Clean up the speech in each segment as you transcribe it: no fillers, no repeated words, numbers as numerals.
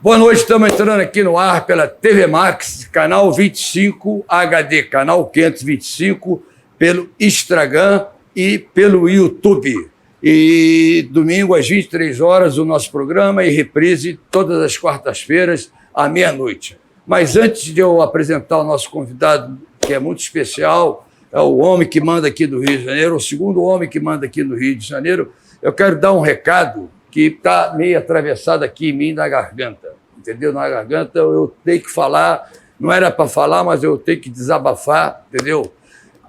Boa noite, estamos entrando aqui no ar pela TV Max, canal 25 HD, canal 525, pelo Instagram e pelo YouTube. E domingo às 23 horas o nosso programa e reprise todas as quartas-feiras à meia-noite. Mas antes de eu apresentar o nosso convidado, que é muito especial, é o homem que manda aqui do Rio de Janeiro, o segundo homem que manda aqui no Rio de Janeiro, eu quero dar um recado que está meio atravessado aqui em mim na garganta, entendeu? Na garganta eu tenho que falar, não era para falar, mas eu tenho que desabafar, entendeu?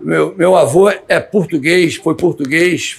Meu avô é português, foi português,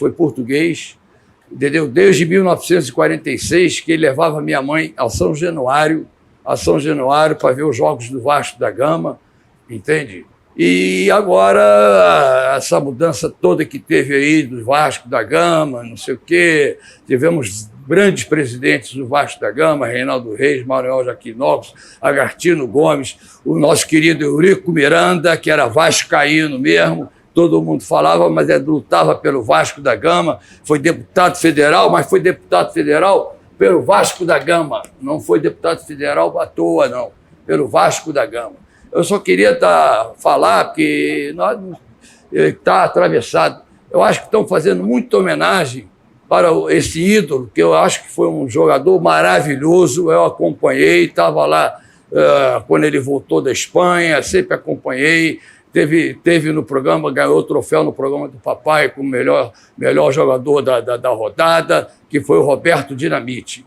entendeu? Desde 1946 que ele levava minha mãe a São Januário para ver os jogos do Vasco da Gama, entende? E agora, essa mudança toda que teve aí do Vasco da Gama, não sei o quê, tivemos grandes presidentes do Vasco da Gama, Reinaldo Reis, Manuel Jaquinópolis, Agartino Gomes, o nosso querido Eurico Miranda, que era vascaíno mesmo, todo mundo falava, mas ele lutava pelo Vasco da Gama, foi deputado federal, mas foi deputado federal pelo Vasco da Gama, não foi deputado federal à toa, não, pelo Vasco da Gama. Eu só queria falar, porque está atravessado. Eu acho que estão fazendo muita homenagem para esse ídolo, que eu acho que foi um jogador maravilhoso. Eu acompanhei, estava lá quando ele voltou da Espanha, sempre acompanhei. Teve no programa, ganhou o troféu no programa do papai como melhor jogador da rodada, que foi o Roberto Dinamite.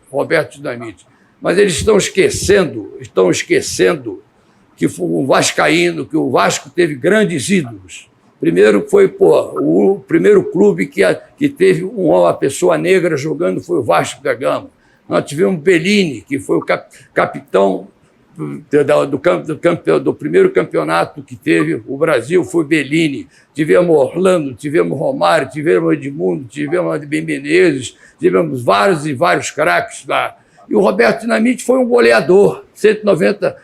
Mas eles estão esquecendo que foi um vascaíno, que o Vasco teve grandes ídolos. Primeiro foi o primeiro clube que teve uma pessoa negra jogando foi o Vasco da Gama. Nós tivemos Bellini, que foi o capitão do primeiro campeonato que teve o Brasil, foi Bellini. Tivemos Orlando, tivemos Romário, tivemos Edmundo, tivemos Ademir Menezes, tivemos vários craques lá. E o Roberto Dinamite foi um goleador, 190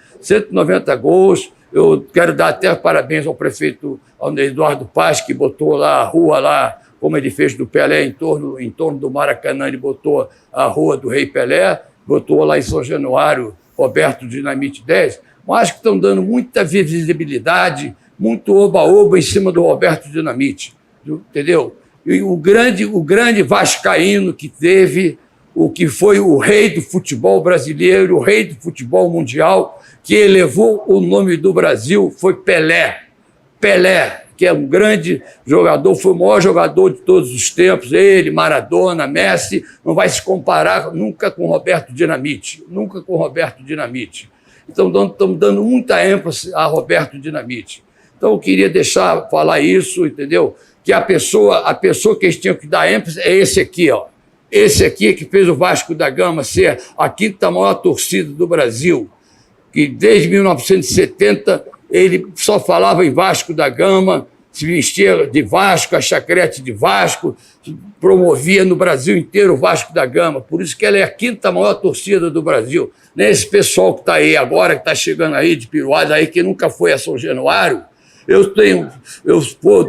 gols. Eu quero dar até parabéns ao prefeito Eduardo Paz, que botou lá a rua, lá, como ele fez do Pelé, em torno do Maracanã, ele botou a rua do Rei Pelé, botou lá em São Januário, Roberto Dinamite 10. Mas acho que estão dando muita visibilidade, muito oba-oba em cima do Roberto Dinamite, entendeu? E o grande vascaíno que teve, o que foi o rei do futebol brasileiro, o rei do futebol mundial, que elevou o nome do Brasil, foi Pelé. Pelé, que é um grande jogador, foi o maior jogador de todos os tempos, ele, Maradona, Messi, não vai se comparar nunca com Roberto Dinamite, Então, estamos dando muita ênfase a Roberto Dinamite. Então, eu queria falar isso, entendeu? Que a pessoa que eles tinham que dar ênfase é esse aqui, ó. Esse aqui que fez o Vasco da Gama ser a quinta maior torcida do Brasil, que desde 1970 ele só falava em Vasco da Gama, se vestia de Vasco, a chacrete de Vasco, promovia no Brasil inteiro o Vasco da Gama. Por isso que ela é a quinta maior torcida do Brasil. Esse pessoal que está aí agora, que está chegando aí de piruada, aí, que nunca foi a São Januário,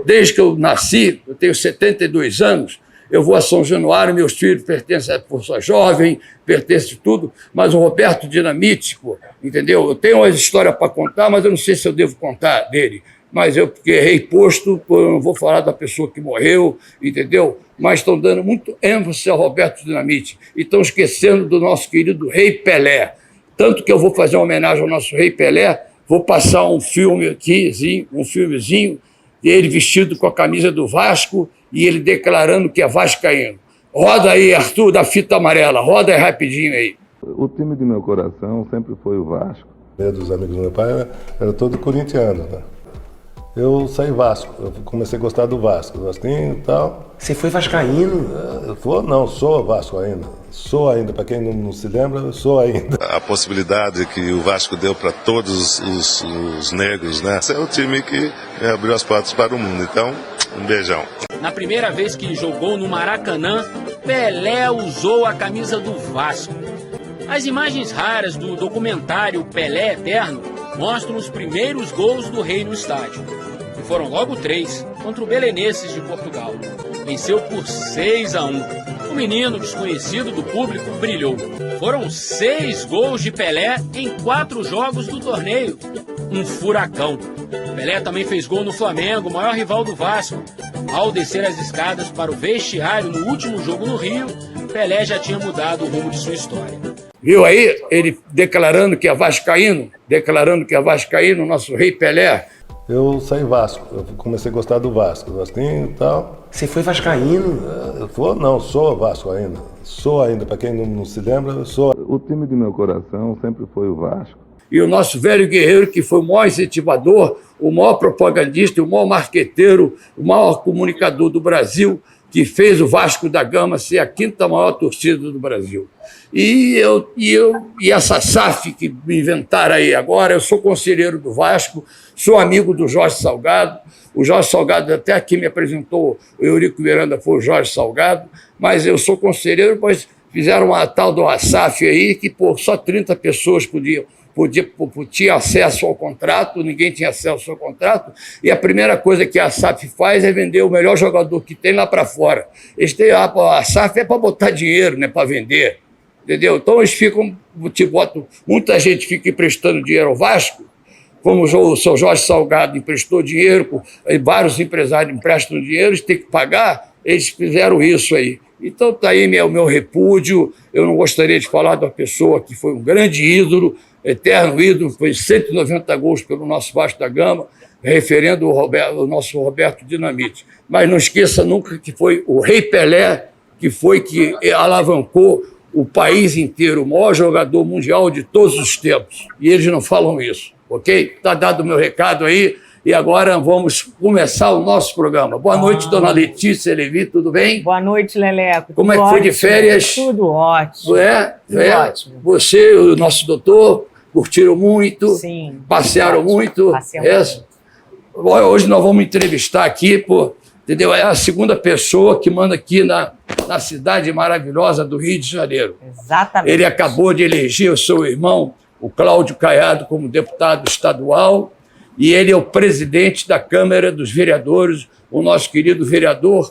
desde que eu nasci, eu tenho 72 anos, eu vou a São Januário, meus filhos pertencem à Força Jovem, pertencem a tudo, mas o Roberto Dinamite, entendeu? Eu tenho uma história para contar, mas eu não sei se eu devo contar dele. Mas porque errei posto, eu não vou falar da pessoa que morreu, entendeu? Mas estão dando muito ênfase ao Roberto Dinamite e estão esquecendo do nosso querido Rei Pelé. Tanto que eu vou fazer uma homenagem ao nosso Rei Pelé, vou passar um filme aqui, um filmezinho, ele vestido com a camisa do Vasco, e ele declarando que é vascaíno. Roda aí, Arthur, da fita amarela. Roda aí rapidinho aí. O time de meu coração sempre foi o Vasco. Dos amigos do meu pai era todo corintiano, né? Eu saí Vasco, eu comecei a gostar do Vasco, Vasquinho e tal. Você foi vascaíno? Sou Vasco ainda. Sou ainda, para quem não se lembra, eu sou ainda. A possibilidade que o Vasco deu para todos os negros, né? Esse é o time que abriu as portas para o mundo, então, um beijão. Na primeira vez que jogou no Maracanã, Pelé usou a camisa do Vasco. As imagens raras do documentário Pelé Eterno mostram os primeiros gols do Rei no estádio. E foram logo 3 contra o Belenenses de Portugal. Venceu por 6-1. o menino desconhecido do público brilhou. Foram 6 gols de Pelé em 4 jogos do torneio. Um furacão. Pelé também fez gol no Flamengo, o maior rival do Vasco. Ao descer as escadas para o vestiário no último jogo no Rio, Pelé já tinha mudado o rumo de sua história. Viu aí ele declarando que é vascaíno, nosso rei Pelé. Eu saí Vasco, eu comecei a gostar do Vasco, Vasquinho e tal. Você foi vascaíno? Sou Vasco ainda. Sou ainda, para quem não se lembra, eu sou. O time do meu coração sempre foi o Vasco. E o nosso velho guerreiro, que foi o maior incentivador, o maior propagandista, o maior marqueteiro, o maior comunicador do Brasil, que fez o Vasco da Gama ser a 5ª maior torcida do Brasil. E essa SAF que me inventaram aí agora, eu sou conselheiro do Vasco, sou amigo do Jorge Salgado. O Jorge Salgado até aqui me apresentou, o Eurico Miranda foi o Jorge Salgado, mas eu sou conselheiro, pois fizeram uma tal de uma SAF aí que só 30 pessoas tinha acesso ao contrato, ninguém tinha acesso ao contrato, e a primeira coisa que a SAF faz é vender o melhor jogador que tem lá para fora. A SAF é para botar dinheiro, não é para vender, entendeu? Então eles muita gente fica emprestando dinheiro ao Vasco, como o seu Jorge Salgado emprestou dinheiro, vários empresários emprestam dinheiro, eles têm que pagar, eles fizeram isso aí. Então está aí o meu repúdio. Eu não gostaria de falar de uma pessoa que foi um grande ídolo, eterno ídolo, fez 190 gols pelo nosso Vasco da Gama, referendo o nosso Roberto Dinamite. Mas não esqueça nunca que foi o Rei Pelé, que alavancou o país inteiro, o maior jogador mundial de todos os tempos. E eles não falam isso, ok? Está dado o meu recado aí. E agora vamos começar o nosso programa. Boa noite, dona Letícia Levi, tudo bem? Boa noite, Leleco. Como é que foi de férias? Tudo ótimo. Tudo ótimo. Você, o nosso doutor, curtiram muito? Sim. Passearam muito? Passeamos muito. Hoje nós vamos entrevistar aqui, entendeu? É a 2ª pessoa que manda aqui na cidade maravilhosa do Rio de Janeiro. Exatamente. Ele acabou de eleger o seu irmão, o Cláudio Caiado, como deputado estadual, e ele é o presidente da Câmara dos Vereadores, o nosso querido vereador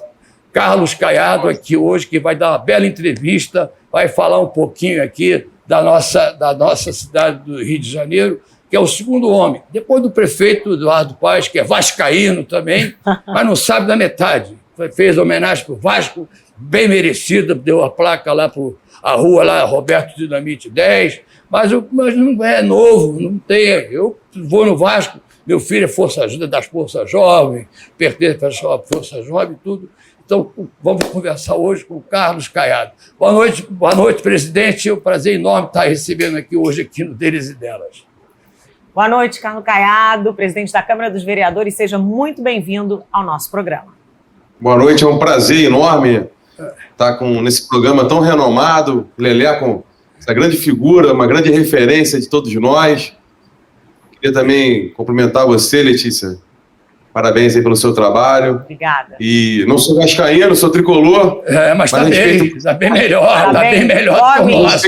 Carlos Caiado, aqui hoje, que vai dar uma bela entrevista, vai falar um pouquinho aqui da nossa cidade do Rio de Janeiro, que é o 2º homem, depois do prefeito Eduardo Paes, que é vascaíno também, mas não sabe da metade. Fez homenagem para o Vasco, bem merecida, deu a placa lá para a rua lá, Roberto Dinamite 10, mas não é novo, não tem. Eu vou no Vasco, meu filho é das Forças Jovens, pertence à Força Jovem e tudo. Então, vamos conversar hoje com o Carlos Caiado. Boa noite, presidente. É um prazer enorme estar recebendo aqui hoje aqui no Deles e Delas. Boa noite, Carlos Caiado, presidente da Câmara dos Vereadores. Seja muito bem-vindo ao nosso programa. Boa noite, é um prazer enorme estar nesse programa tão renomado. Leleco, essa grande figura, uma grande referência de todos nós. Queria também cumprimentar você, Letícia. Parabéns aí pelo seu trabalho. Obrigada. E não sou vascaíno, sou tricolor. Mas está bem melhor. Está bem melhor do que o nosso.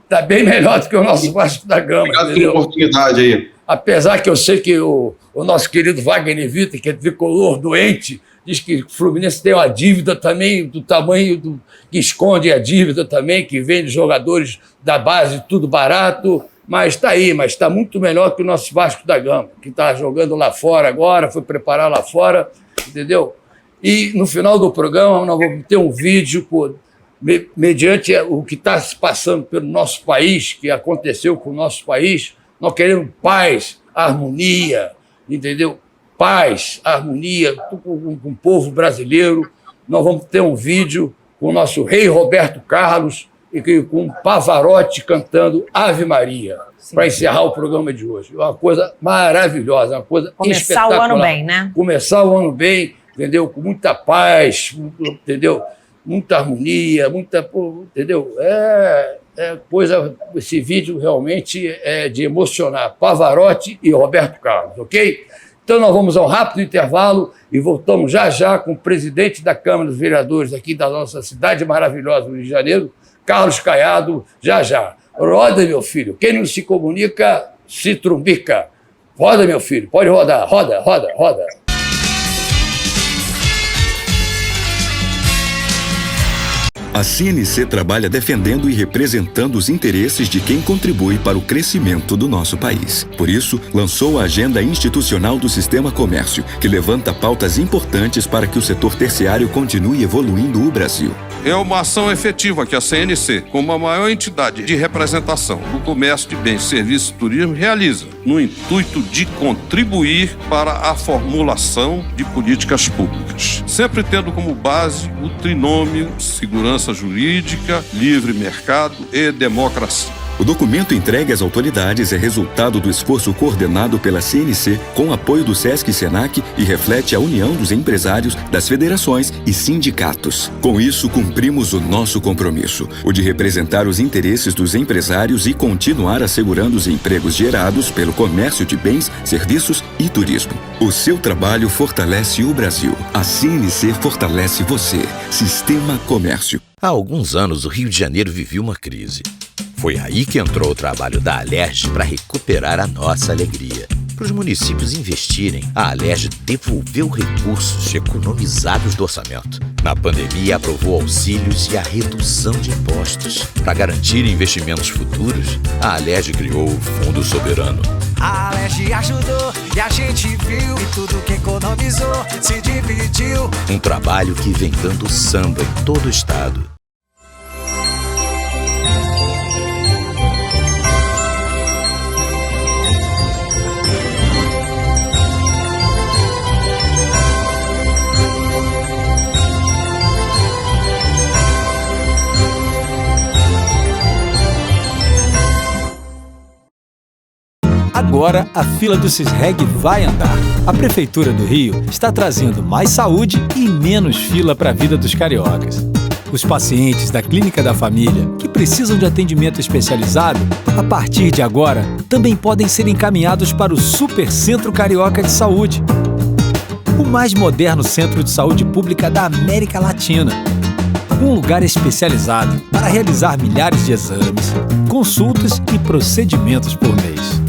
Está bem melhor do que o nosso Vasco da Gama. Obrigado pela oportunidade aí. Apesar que eu sei que o nosso querido Wagner Vitor, que é tricolor doente, diz que o Fluminense tem uma dívida também do tamanho que esconde a dívida também, que vende jogadores da base, tudo barato. Mas está aí, mas está muito melhor que o nosso Vasco da Gama, que está jogando lá fora agora, foi preparar lá fora, entendeu? E no final do programa nós vamos ter um vídeo, mediante o que está se passando pelo nosso país, que aconteceu com o nosso país. Nós queremos paz, harmonia, entendeu? Paz, harmonia com o povo brasileiro. Nós vamos ter um vídeo com o nosso rei Roberto Carlos, e com Pavarotti cantando Ave Maria, para encerrar o programa de hoje. Uma coisa maravilhosa, uma coisa espetacular. Começar o ano bem, né? Começar o ano bem, entendeu? Com muita paz, entendeu? Muita harmonia, entendeu? Esse vídeo realmente é de emocionar. Pavarotti e Roberto Carlos, ok? Então nós vamos a um rápido intervalo e voltamos já com o presidente da Câmara dos Vereadores aqui da nossa cidade maravilhosa do Rio de Janeiro, Carlos Caiado, já. Roda, meu filho. Quem não se comunica, se trumbica. Roda, meu filho. Pode rodar. Roda. A CNC trabalha defendendo e representando os interesses de quem contribui para o crescimento do nosso país. Por isso, lançou a Agenda Institucional do Sistema Comércio, que levanta pautas importantes para que o setor terciário continue evoluindo o Brasil. É uma ação efetiva que a CNC, como a maior entidade de representação do comércio de bens, serviços e turismo, realiza, no intuito de contribuir para a formulação de políticas públicas, sempre tendo como base o trinômio segurança jurídica, livre mercado e democracia. O documento entregue às autoridades é resultado do esforço coordenado pela CNC com apoio do SESC e SENAC e reflete a união dos empresários, das federações e sindicatos. Com isso, cumprimos o nosso compromisso, o de representar os interesses dos empresários e continuar assegurando os empregos gerados pelo comércio de bens, serviços e turismo. O seu trabalho fortalece o Brasil. A CNC fortalece você. Sistema Comércio. Há alguns anos, o Rio de Janeiro vivia uma crise. Foi aí que entrou o trabalho da Alerj para recuperar a nossa alegria. Para os municípios investirem, a Alerj devolveu recursos economizados do orçamento. Na pandemia, aprovou auxílios e a redução de impostos. Para garantir investimentos futuros, a Alerj criou o Fundo Soberano. A Alerj ajudou e a gente viu, e tudo que economizou se dividiu. Um trabalho que vem dando samba em todo o estado. Agora a fila do Cisreg vai andar. A Prefeitura do Rio está trazendo mais saúde e menos fila para a vida dos cariocas. Os pacientes da Clínica da Família, que precisam de atendimento especializado, a partir de agora, também podem ser encaminhados para o Super Centro Carioca de Saúde, o mais moderno centro de saúde pública da América Latina. Um lugar especializado para realizar milhares de exames, consultas e procedimentos por mês.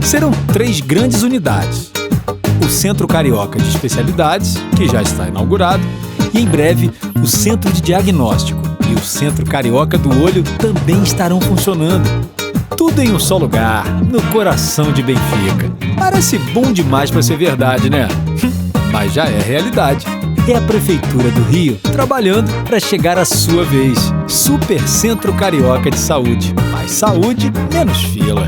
Serão 3 grandes unidades. O Centro Carioca de Especialidades, que já está inaugurado, e em breve o Centro de Diagnóstico e o Centro Carioca do Olho também estarão funcionando. Tudo em um só lugar, no coração de Benfica. Parece bom demais para ser verdade, né? Mas já é realidade. É a Prefeitura do Rio trabalhando para chegar a sua vez. Super Centro Carioca de Saúde. Mais saúde, menos fila.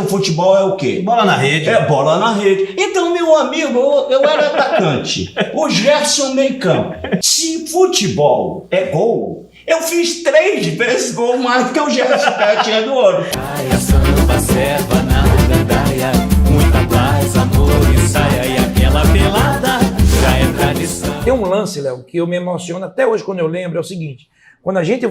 O futebol é o quê? Bola na rede. É bola na rede. Então, meu amigo, eu era atacante. O Gerson meio campo. Se futebol é gol, eu fiz 3 vezes gol mais do que o Gerson Caetinha do Ouro. Praia, samba, serva, na gandaia, muita paz, amor e saia, e aquela pelada já é tradição. Tem um lance, Léo, que eu me emociono até hoje quando eu lembro, é o seguinte: quando a gente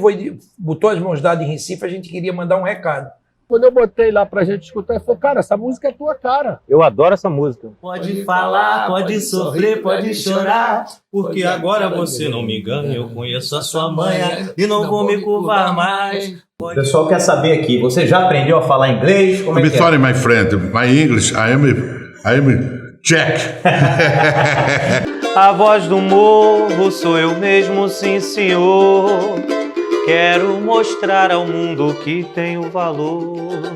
botou as mãos dadas em Recife, a gente queria mandar um recado. Quando eu botei lá pra gente escutar, eu falei, cara, essa música é tua cara. Eu adoro essa música. Pode falar, pode sofrer, pode chorar, porque agora você não me ganha, eu conheço a sua manha e não vou me curvar mais. O pessoal quer saber aqui, você já aprendeu a falar inglês? Como é que sorry, my friend, my English, I am Jack. A voz do morro sou eu mesmo, sim senhor. Quero mostrar ao mundo que tenho valor.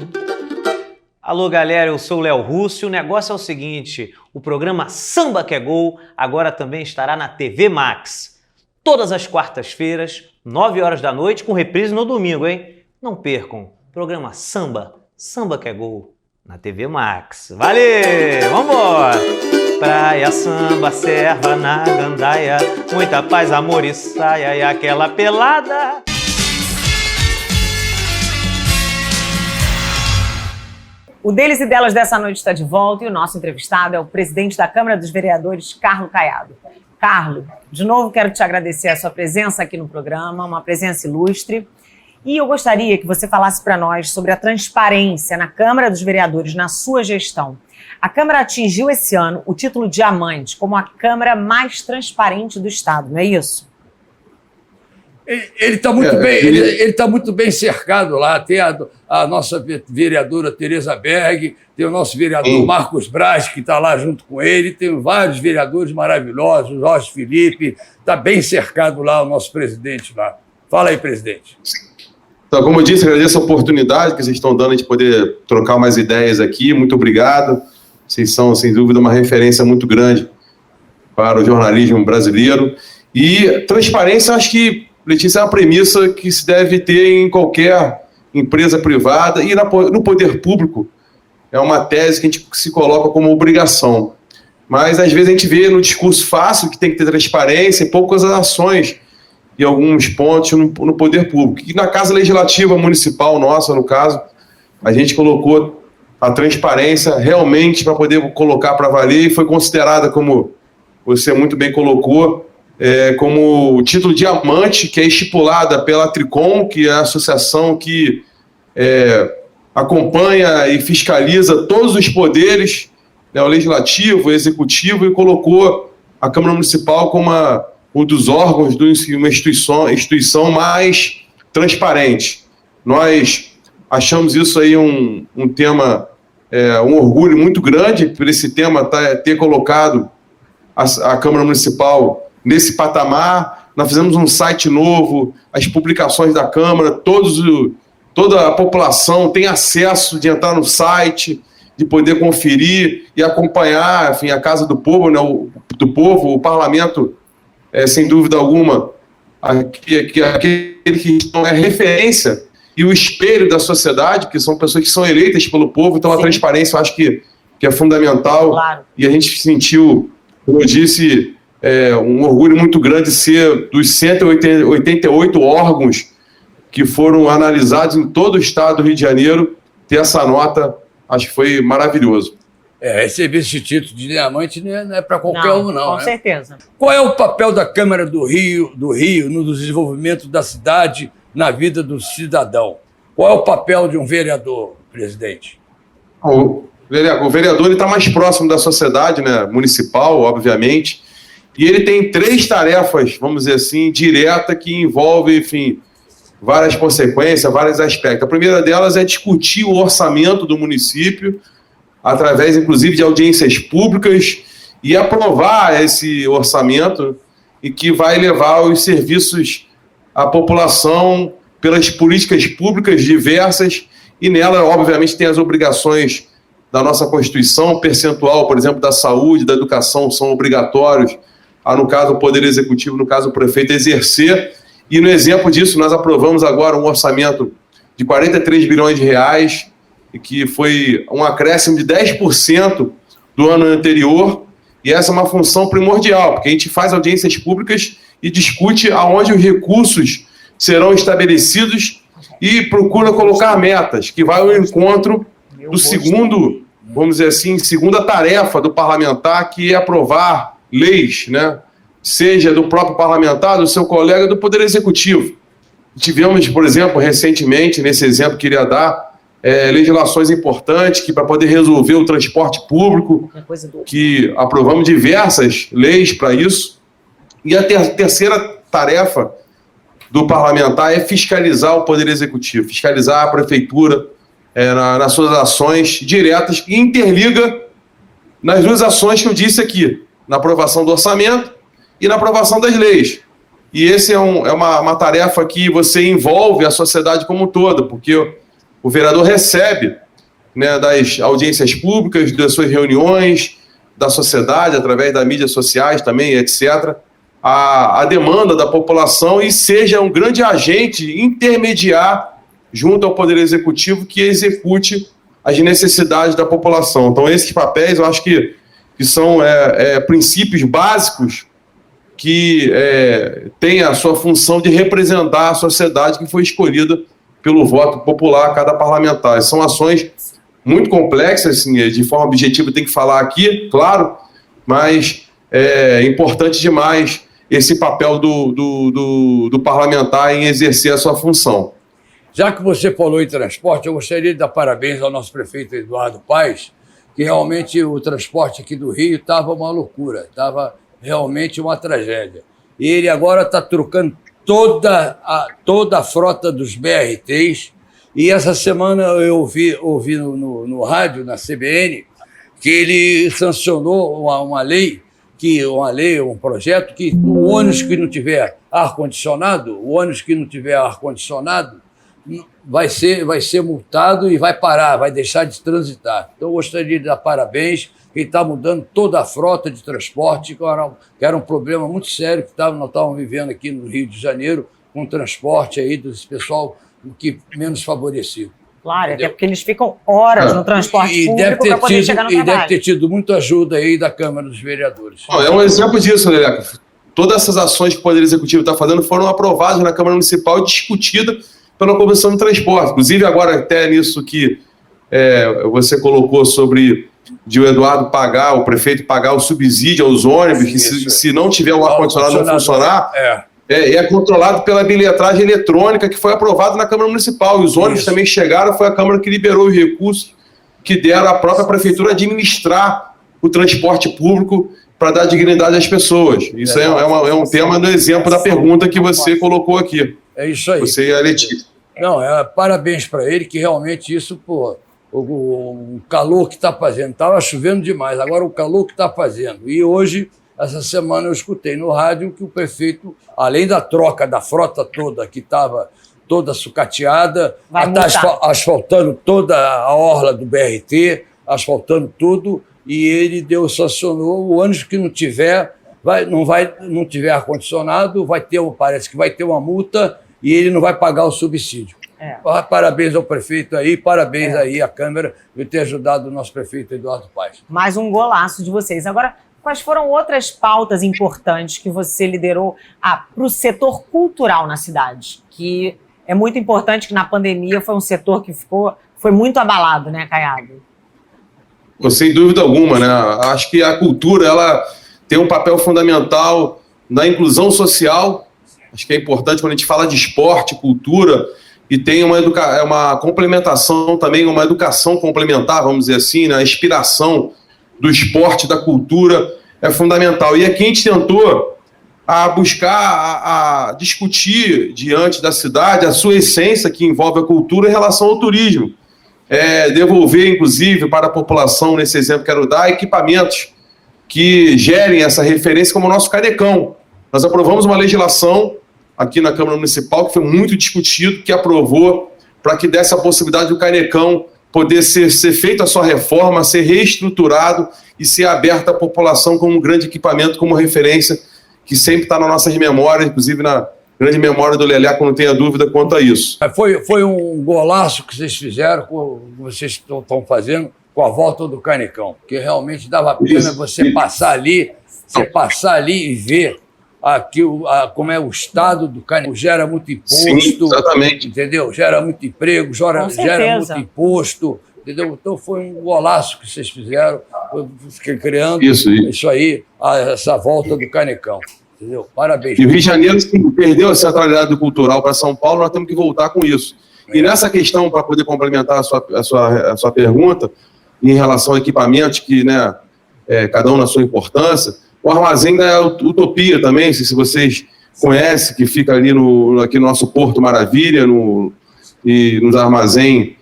Alô, galera, eu sou o Léo Russo e o negócio é o seguinte: o programa Samba que é Gol agora também estará na TV Max. Todas as quartas-feiras, 9 horas da noite, com reprise no domingo, hein? Não percam, programa Samba que é Gol, na TV Max. Valeu, vambora! Praia, samba, serva, na gandaia, muita paz, amor e saia, e aquela pelada. O Deles e Delas dessa noite está de volta e o nosso entrevistado é o presidente da Câmara dos Vereadores, Carlo Caiado. Carlo, de novo quero te agradecer a sua presença aqui no programa, uma presença ilustre. E eu gostaria que você falasse para nós sobre a transparência na Câmara dos Vereadores, na sua gestão. A Câmara atingiu esse ano o título Diamante como a Câmara mais transparente do Estado, não é isso? Ele está muito bem, ele tá muito bem cercado lá. Tem a nossa vereadora Tereza Berg, tem o nosso vereador Marcos Braz, que está lá junto com ele, tem vários vereadores maravilhosos, Jorge Felipe, está bem cercado lá o nosso presidente lá. Fala aí, presidente. Então, como eu disse, agradeço a oportunidade que vocês estão dando de poder trocar mais ideias aqui. Muito obrigado. Vocês são, sem dúvida, uma referência muito grande para o jornalismo brasileiro. E transparência, acho que, Letícia, é uma premissa que se deve ter em qualquer empresa privada e no poder público. É uma tese que a gente se coloca como obrigação. Mas, às vezes, a gente vê no discurso fácil que tem que ter transparência e poucas ações em alguns pontos no poder público. E na Casa Legislativa Municipal nossa, no caso, a gente colocou a transparência realmente para poder colocar para valer e foi considerada, como você muito bem colocou, como o título diamante, que é estipulada pela Tricom, que é a associação que acompanha e fiscaliza todos os poderes, né, o legislativo, o executivo, e colocou a Câmara Municipal como um dos órgãos de uma instituição mais transparente. Nós achamos isso aí um tema, um orgulho muito grande por esse tema ter colocado a Câmara Municipal nesse patamar. Nós fizemos um site novo, as publicações da Câmara, toda a população tem acesso de entrar no site, de poder conferir e acompanhar, enfim, a Casa do Povo, né, o Parlamento, sem dúvida alguma, aquele que é referência e o espelho da sociedade, que são pessoas que são eleitas pelo povo. Então, a transparência eu acho que é fundamental. Claro. E a gente sentiu, como eu disse, um orgulho muito grande de ser dos 188 órgãos que foram analisados em todo o estado do Rio de Janeiro, ter essa nota, acho que foi maravilhoso. Receber esse título de diamante não é para qualquer um, não. Com certeza. Qual é o papel da Câmara do Rio no desenvolvimento da cidade, na vida do cidadão? Qual é o papel de um vereador, presidente? O vereador está mais próximo da sociedade, né, municipal, obviamente, e ele tem 3 tarefas, vamos dizer assim, direta, que envolvem, enfim, várias consequências, vários aspectos. A primeira delas é discutir o orçamento do município, através, inclusive, de audiências públicas, e aprovar esse orçamento e que vai levar os serviços à população pelas políticas públicas diversas, e nela, obviamente, tem as obrigações da nossa Constituição, percentual, por exemplo, da saúde, da educação, são obrigatórios, no caso, o Poder Executivo, no caso, o prefeito, exercer. E no exemplo disso, nós aprovamos agora um orçamento de 43 bilhões de reais, que foi um acréscimo de 10% do ano anterior, e essa é uma função primordial, porque a gente faz audiências públicas e discute aonde os recursos serão estabelecidos e procura colocar metas, que vai ao encontro do segundo, vamos dizer assim, segunda tarefa do parlamentar, que é aprovar leis, né? Seja do próprio parlamentar, do seu colega, do Poder Executivo. Tivemos, por exemplo, recentemente, nesse exemplo que queria dar, legislações importantes que para poder resolver o transporte público, que aprovamos diversas leis para isso. E a terceira tarefa do parlamentar é fiscalizar o Poder Executivo, fiscalizar a prefeitura nas suas ações diretas, e interliga nas 2 ações que eu disse aqui, na aprovação do orçamento e na aprovação das leis. E esse é uma tarefa que você envolve a sociedade como um todo, porque o vereador recebe, né, das audiências públicas, das suas reuniões, da sociedade, através das mídias sociais também, etc., a demanda da população, e seja um grande agente intermediar junto ao Poder Executivo que execute as necessidades da população. Então, esses papéis, eu acho que são princípios básicos que têm a sua função de representar a sociedade que foi escolhida pelo voto popular a cada parlamentar. São ações muito complexas, assim, de forma objetiva tem que falar aqui, claro, mas é importante demais esse papel do parlamentar em exercer a sua função. Já que você falou em transporte, eu gostaria de dar parabéns ao nosso prefeito Eduardo Paes, que realmente o transporte aqui do Rio estava uma loucura, estava realmente uma tragédia. E ele agora está trocando toda a frota dos BRTs. E essa semana eu ouvi no rádio, na CBN, que ele sancionou um projeto que o ônibus que não tiver ar-condicionado, vai ser multado e vai parar, vai deixar de transitar. Então, eu gostaria de dar parabéns, que ele está mudando toda a frota de transporte, que era um problema muito sério que nós estávamos vivendo aqui no Rio de Janeiro, com o transporte aí desse pessoal que menos favorecido. Claro, até porque eles ficam horas no transporte público para poder chegar no trabalho. E deve ter tido muita ajuda aí da Câmara dos Vereadores. É um exemplo disso, Leleco. Todas essas ações que o Poder Executivo está fazendo foram aprovadas na Câmara Municipal e discutidas pela Comissão de Transporte. Inclusive, agora até nisso que você colocou sobre de o Eduardo pagar, o prefeito pagar o subsídio aos ônibus, que se não tiver o ar-condicionado não funcionar, é controlado pela bilhetragem eletrônica que foi aprovada na Câmara Municipal. E os ônibus também chegaram, foi a Câmara que liberou os recursos que deram à própria Prefeitura administrar o transporte público para dar dignidade às pessoas. Isso é um tema do exemplo da pergunta que você colocou aqui. É isso aí. Você e a Letícia. Não, parabéns para ele, que realmente isso, o calor que está fazendo, estava chovendo demais, agora o calor que está fazendo. E hoje, essa semana, eu escutei no rádio que o prefeito, além da troca da frota toda, que estava toda sucateada, está asfaltando toda a orla do BRT, asfaltando tudo, e ele sancionou o ônibus que não tiver ar-condicionado, parece que vai ter uma multa e ele não vai pagar o subsídio. Parabéns ao prefeito aí, parabéns aí à Câmara por ter ajudado o nosso prefeito Eduardo Paes. Mais um golaço de vocês. Agora, quais foram outras pautas importantes que você liderou para o setor cultural na cidade? Que é muito importante, que na pandemia foi um setor que foi muito abalado, né, Caiado? Sem dúvida alguma, né? Acho que a cultura, ela tem um papel fundamental na inclusão social. Acho que é importante quando a gente fala de esporte, cultura, e tem uma complementação também, uma educação complementar, vamos dizer assim, né? A inspiração do esporte, da cultura é fundamental. E aqui a gente tentou buscar, discutir diante da cidade a sua essência que envolve a cultura em relação ao turismo. Devolver, inclusive, para a população, nesse exemplo que quero dar, equipamentos que gerem essa referência, como o nosso Canecão. Nós aprovamos uma legislação aqui na Câmara Municipal, que foi muito discutido, que aprovou para que desse a possibilidade do Canecão poder ser feita a sua reforma, ser reestruturado e ser aberto à população como um grande equipamento, como referência, que sempre está nas nossas memórias, inclusive na grande memória do Leleco, não tenha dúvida quanto a isso. Foi um golaço que vocês fizeram, vocês estão fazendo com a volta do Canecão, que realmente dava pena você passar ali e ver aqui como é o estado do Canecão. Gera muito imposto. Sim, exatamente. Entendeu? Gera muito emprego, gera muito imposto. Entendeu? Então foi um golaço que vocês fizeram, criando isso aí, essa volta do Canecão. Entendeu? Parabéns. E o Rio de Janeiro perdeu a centralidade cultural para São Paulo, nós temos que voltar com isso. E nessa questão, para poder complementar a sua pergunta, em relação a equipamentos, que cada um na sua importância, o armazém da Utopia também, se vocês conhecem, que fica ali aqui no nosso Porto Maravilha, e nos armazém,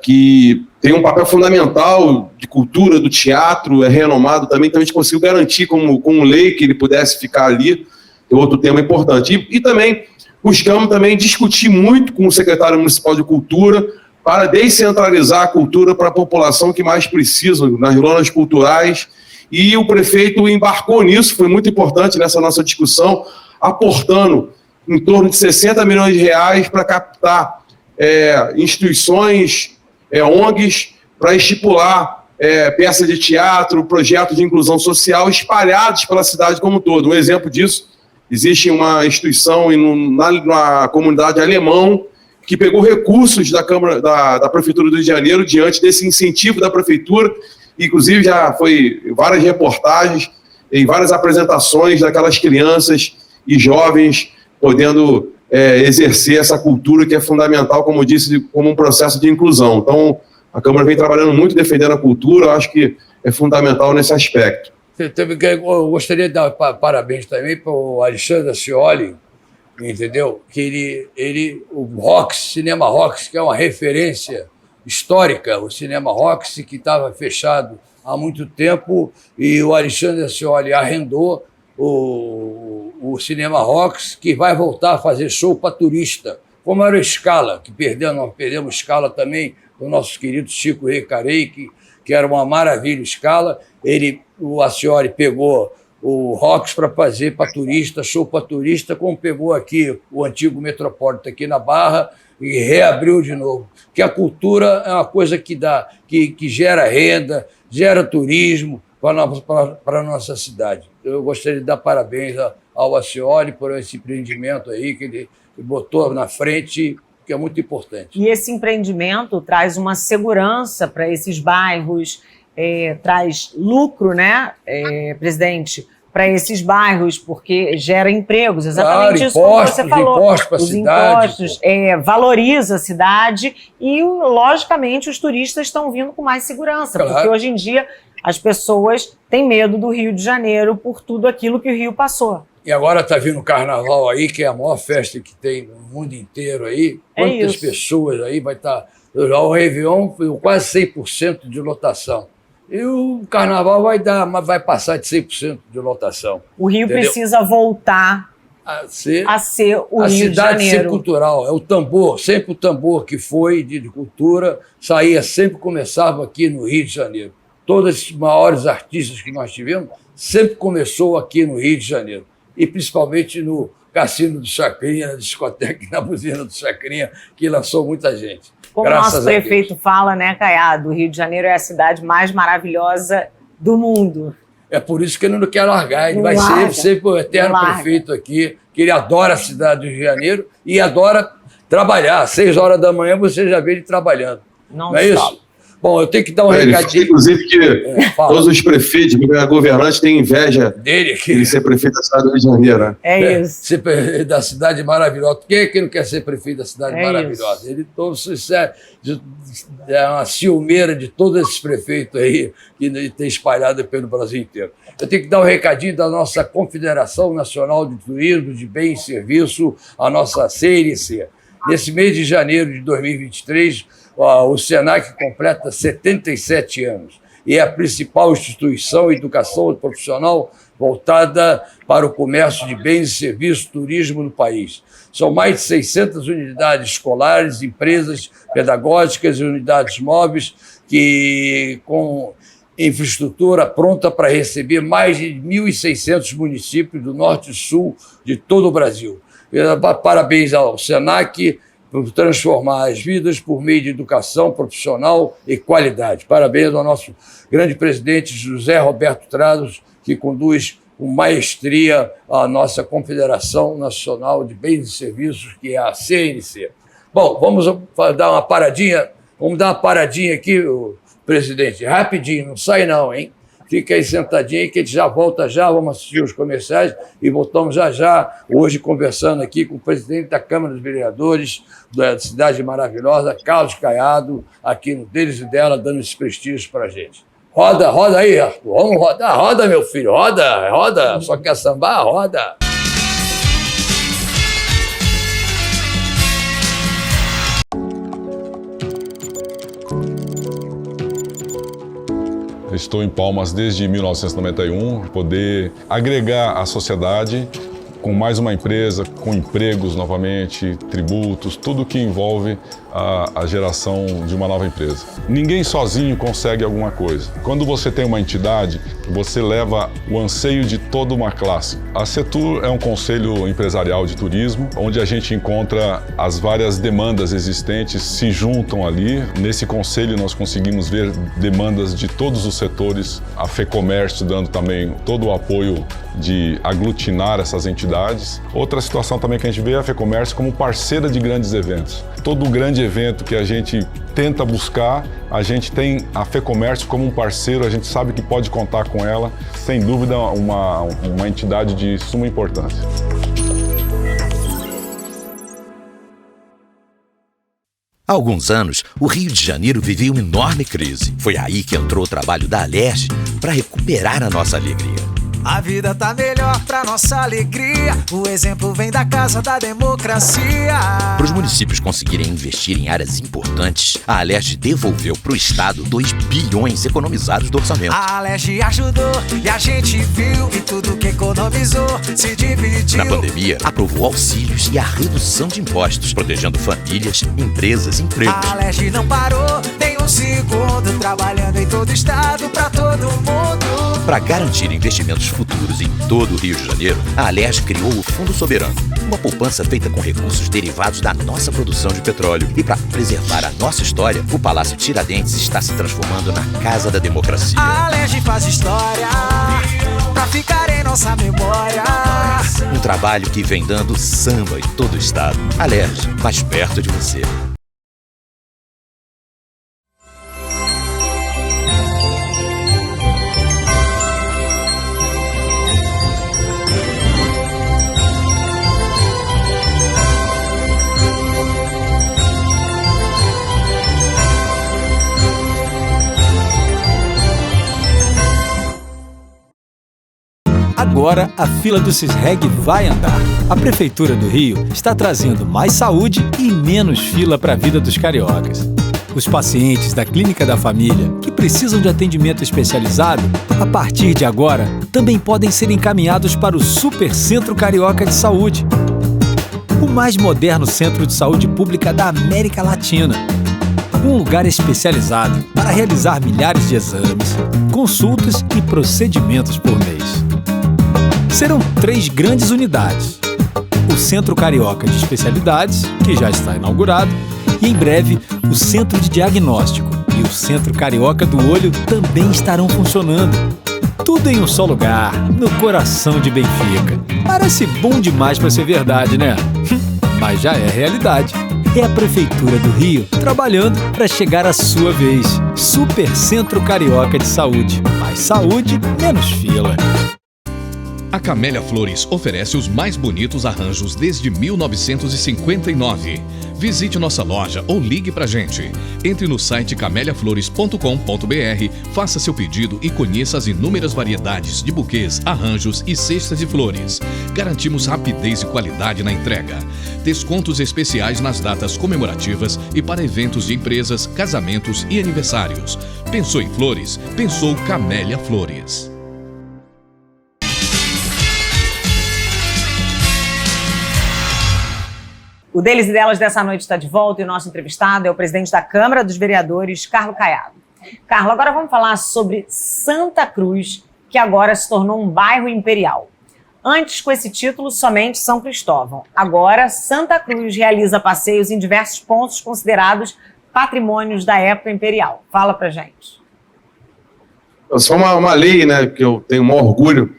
que tem um papel fundamental de cultura, do teatro, é renomado também, então a gente conseguiu garantir com lei que ele pudesse ficar ali, é outro tema importante. E também buscamos também discutir muito com o secretário municipal de cultura para descentralizar a cultura para a população que mais precisa, nas zonas culturais, e o prefeito embarcou nisso, foi muito importante nessa nossa discussão, aportando em torno de 60 milhões de reais para captar instituições, ONGs, para estipular peças de teatro, projetos de inclusão social espalhados pela cidade como um todo. Um exemplo disso, existe uma instituição na comunidade Alemão que pegou recursos da Prefeitura do Rio de Janeiro diante desse incentivo da Prefeitura, inclusive já foi várias reportagens e várias apresentações daquelas crianças e jovens podendo exercer essa cultura que é fundamental, como eu disse, como um processo de inclusão. Então, a Câmara vem trabalhando muito defendendo a cultura, eu acho que é fundamental nesse aspecto. Eu gostaria de dar parabéns também para o Alexandre Ascioli, entendeu? Que o Roxy, Cinema Roxy, que é uma referência histórica, o Cinema Roxy, que estava fechado há muito tempo, e o Alexandre Ascioli arrendou o Cinema Roxy, que vai voltar a fazer show para turista, como era o Scala, que nós perdemos Scala também, do nosso querido Chico Recarei, que era uma maravilha o Scala. O Ascioli pegou o Roxy para fazer para turista, show para turista, como pegou aqui o antigo Metropolitan aqui na Barra e reabriu de novo. Que a cultura é uma coisa que gera renda, gera turismo para a nossa cidade. Eu gostaria de dar parabéns ao Ascioli por esse empreendimento aí que ele botou na frente, que é muito importante. E esse empreendimento traz uma segurança para esses bairros, traz lucro, né, presidente, para esses bairros, porque gera empregos. Exatamente isso que você falou. Impostos para a cidade. Impostos, valoriza a cidade e, logicamente, os turistas estão vindo com mais segurança, Claro. porque hoje em dia as pessoas têm medo do Rio de Janeiro por tudo aquilo que o Rio passou. E agora está vindo o Carnaval aí, que é a maior festa que tem no mundo inteiro aí. Quantas pessoas aí vai estar... O Réveillon foi quase 100% de lotação. E o Carnaval vai passar de 100% de lotação. O Rio entendeu? precisa voltar a ser o Rio de Janeiro. A cidade sempre cultural, é o tambor, sempre o tambor que foi de cultura, sempre começava aqui no Rio de Janeiro. Todos os maiores artistas que nós tivemos sempre começou aqui no Rio de Janeiro. E principalmente no Cassino do Chacrinha, na discoteca, na buzina do Chacrinha, que lançou muita gente. Como o nosso prefeito fala, né, Caiado? O Rio de Janeiro é a cidade mais maravilhosa do mundo. É por isso que ele não quer largar. Ele vai ser sempre o eterno prefeito aqui, que ele adora a cidade do Rio de Janeiro e adora trabalhar. Às 6 horas da manhã você já vê ele trabalhando. Não é isso? Bom, eu tenho que dar um recadinho. Inclusive que todos os prefeitos, governantes têm inveja de ser prefeito da cidade do Rio de Janeiro. Né? É isso. Ser prefeito da cidade maravilhosa. Quem é que não quer ser prefeito da cidade maravilhosa? Ele é uma ciumeira de todos esses prefeitos aí que tem espalhado pelo Brasil inteiro. Eu tenho que dar um recadinho da nossa Confederação Nacional de Turismo, de Bem e Serviço, a nossa CNC. Nesse mês de janeiro de 2023, o Senac completa 77 anos e é a principal instituição de educação profissional voltada para o comércio de bens e serviços, turismo no país. São mais de 600 unidades escolares, empresas pedagógicas e unidades móveis com infraestrutura pronta para receber mais de 1.600 municípios do norte e sul de todo o Brasil. Parabéns ao Senac por transformar as vidas por meio de educação profissional e qualidade. Parabéns ao nosso grande presidente José Roberto Trados, que conduz com maestria a nossa Confederação Nacional de Bens e Serviços, que é a CNC. Bom, vamos dar uma paradinha. Vamos dar uma paradinha aqui, presidente. Rapidinho, não sai não, hein? Fica aí sentadinho aí que a gente já volta já, vamos assistir os comerciais e voltamos já, hoje conversando aqui com o presidente da Câmara dos Vereadores da cidade maravilhosa, Carlos Caiado, aqui no Deles e Dela, dando esses prestígios para a gente. Roda aí, Arthur, vamos rodar, roda meu filho, roda, só quer sambar, roda. Estou em Palmas desde 1991, poder agregar à sociedade com mais uma empresa, com empregos novamente, tributos, tudo que envolve a geração de uma nova empresa. Ninguém sozinho consegue alguma coisa. Quando você tem uma entidade, você leva o anseio de toda uma classe. A Setur é um conselho empresarial de turismo, onde a gente encontra as várias demandas existentes, se juntam ali. Nesse conselho nós conseguimos ver demandas de todos os setores, a FEComércio dando também todo o apoio de aglutinar essas entidades. Outra situação também que a gente vê é a FEComércio como parceira de grandes eventos. Todo grande evento que a gente tenta buscar, a gente tem a FEComércio como um parceiro, a gente sabe que pode contar com ela, sem dúvida uma entidade de suma importância. Há alguns anos, o Rio de Janeiro vivia uma enorme crise. Foi aí que entrou o trabalho da Alerj para recuperar a nossa alegria. A vida tá melhor pra nossa alegria. O exemplo vem da Casa da Democracia. Para os municípios conseguirem investir em áreas importantes, a Alerj devolveu para o Estado 2 bilhões economizados do orçamento. A Alerj ajudou e a gente viu que tudo que economizou se dividiu. Na pandemia, aprovou auxílios e a redução de impostos, protegendo famílias, empresas e empregos. A Alerj não parou nem um segundo, trabalhando em todo o estado pra todo mundo. Para garantir investimentos futuros em todo o Rio de Janeiro, a Alerj criou o Fundo Soberano, uma poupança feita com recursos derivados da nossa produção de petróleo. E para preservar a nossa história, o Palácio Tiradentes está se transformando na Casa da Democracia. A Alerj faz história pra ficar em nossa memória. Um trabalho que vem dando samba em todo o estado. Alerj, mais perto de você. Agora a fila do Cisreg vai andar. A Prefeitura do Rio está trazendo mais saúde e menos fila para a vida dos cariocas. Os pacientes da Clínica da Família que precisam de atendimento especializado, a partir de agora, também podem ser encaminhados para o Super Centro Carioca de Saúde, o mais moderno centro de saúde pública da América Latina. Um lugar especializado para realizar milhares de exames, consultas e procedimentos por mês. Serão 3 grandes unidades. O Centro Carioca de Especialidades, que já está inaugurado, e em breve o Centro de Diagnóstico e o Centro Carioca do Olho também estarão funcionando. Tudo em um só lugar, no coração de Benfica. Parece bom demais para ser verdade, né? Mas já é realidade. É a Prefeitura do Rio trabalhando para chegar a sua vez. Super Centro Carioca de Saúde. Mais saúde, menos fila. A Camélia Flores oferece os mais bonitos arranjos desde 1959. Visite nossa loja ou ligue pra gente. Entre no site cameliaflores.com.br, faça seu pedido e conheça as inúmeras variedades de buquês, arranjos e cestas de flores. Garantimos rapidez e qualidade na entrega. Descontos especiais nas datas comemorativas e para eventos de empresas, casamentos e aniversários. Pensou em flores? Pensou Camélia Flores. O Deles e Delas dessa noite está de volta e o nosso entrevistado é o presidente da Câmara dos Vereadores, Carlos Caiado. Carlos, agora vamos falar sobre Santa Cruz, que agora se tornou um bairro imperial. Antes, com esse título, somente São Cristóvão. Agora, Santa Cruz realiza passeios em diversos pontos considerados patrimônios da época imperial. Fala pra gente. Essa é uma lei, né, que eu tenho o maior orgulho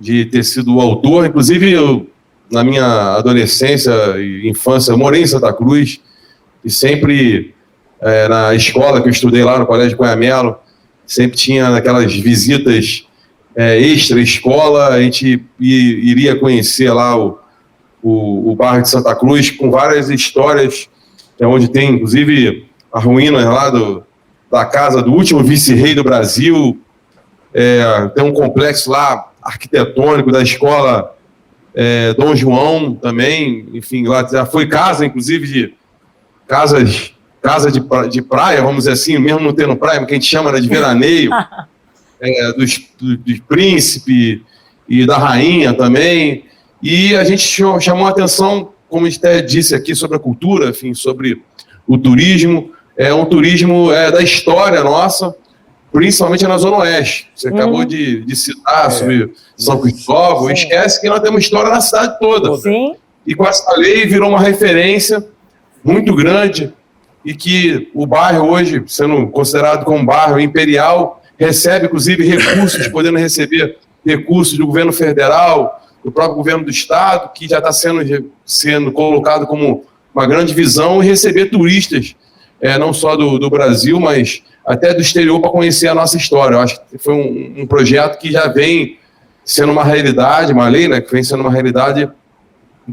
de ter sido o autor. Inclusive, na minha adolescência e infância, eu morei em Santa Cruz e sempre, na escola que eu estudei lá no Colégio Cunhamelo, sempre tinha aquelas visitas extra-escola, a gente iria conhecer lá o bairro de Santa Cruz, com várias histórias, onde tem, inclusive, a ruína lá da casa do último vice-rei do Brasil, tem um complexo lá arquitetônico da escola Dom João também, enfim, lá já foi casa, inclusive, casa de praia, vamos dizer assim, mesmo não tendo praia, mas que a gente chama de veraneio, do príncipe e da rainha também, e a gente chamou a atenção, como a gente até disse aqui, sobre a cultura, enfim, sobre o turismo, um turismo da história nossa, principalmente na Zona Oeste. Você acabou de citar sobre São Cristóvão, esquece que nós temos história na cidade toda. Sim. E com essa lei virou uma referência muito grande e que o bairro hoje, sendo considerado como bairro imperial, recebe inclusive recursos, podendo receber recursos do governo federal, do próprio governo do estado, que já está sendo colocado como uma grande visão, e receber turistas, não só do Brasil, mas até do exterior, para conhecer a nossa história. Eu acho que foi um projeto que já vem sendo uma realidade, uma lei, né, que vem sendo uma realidade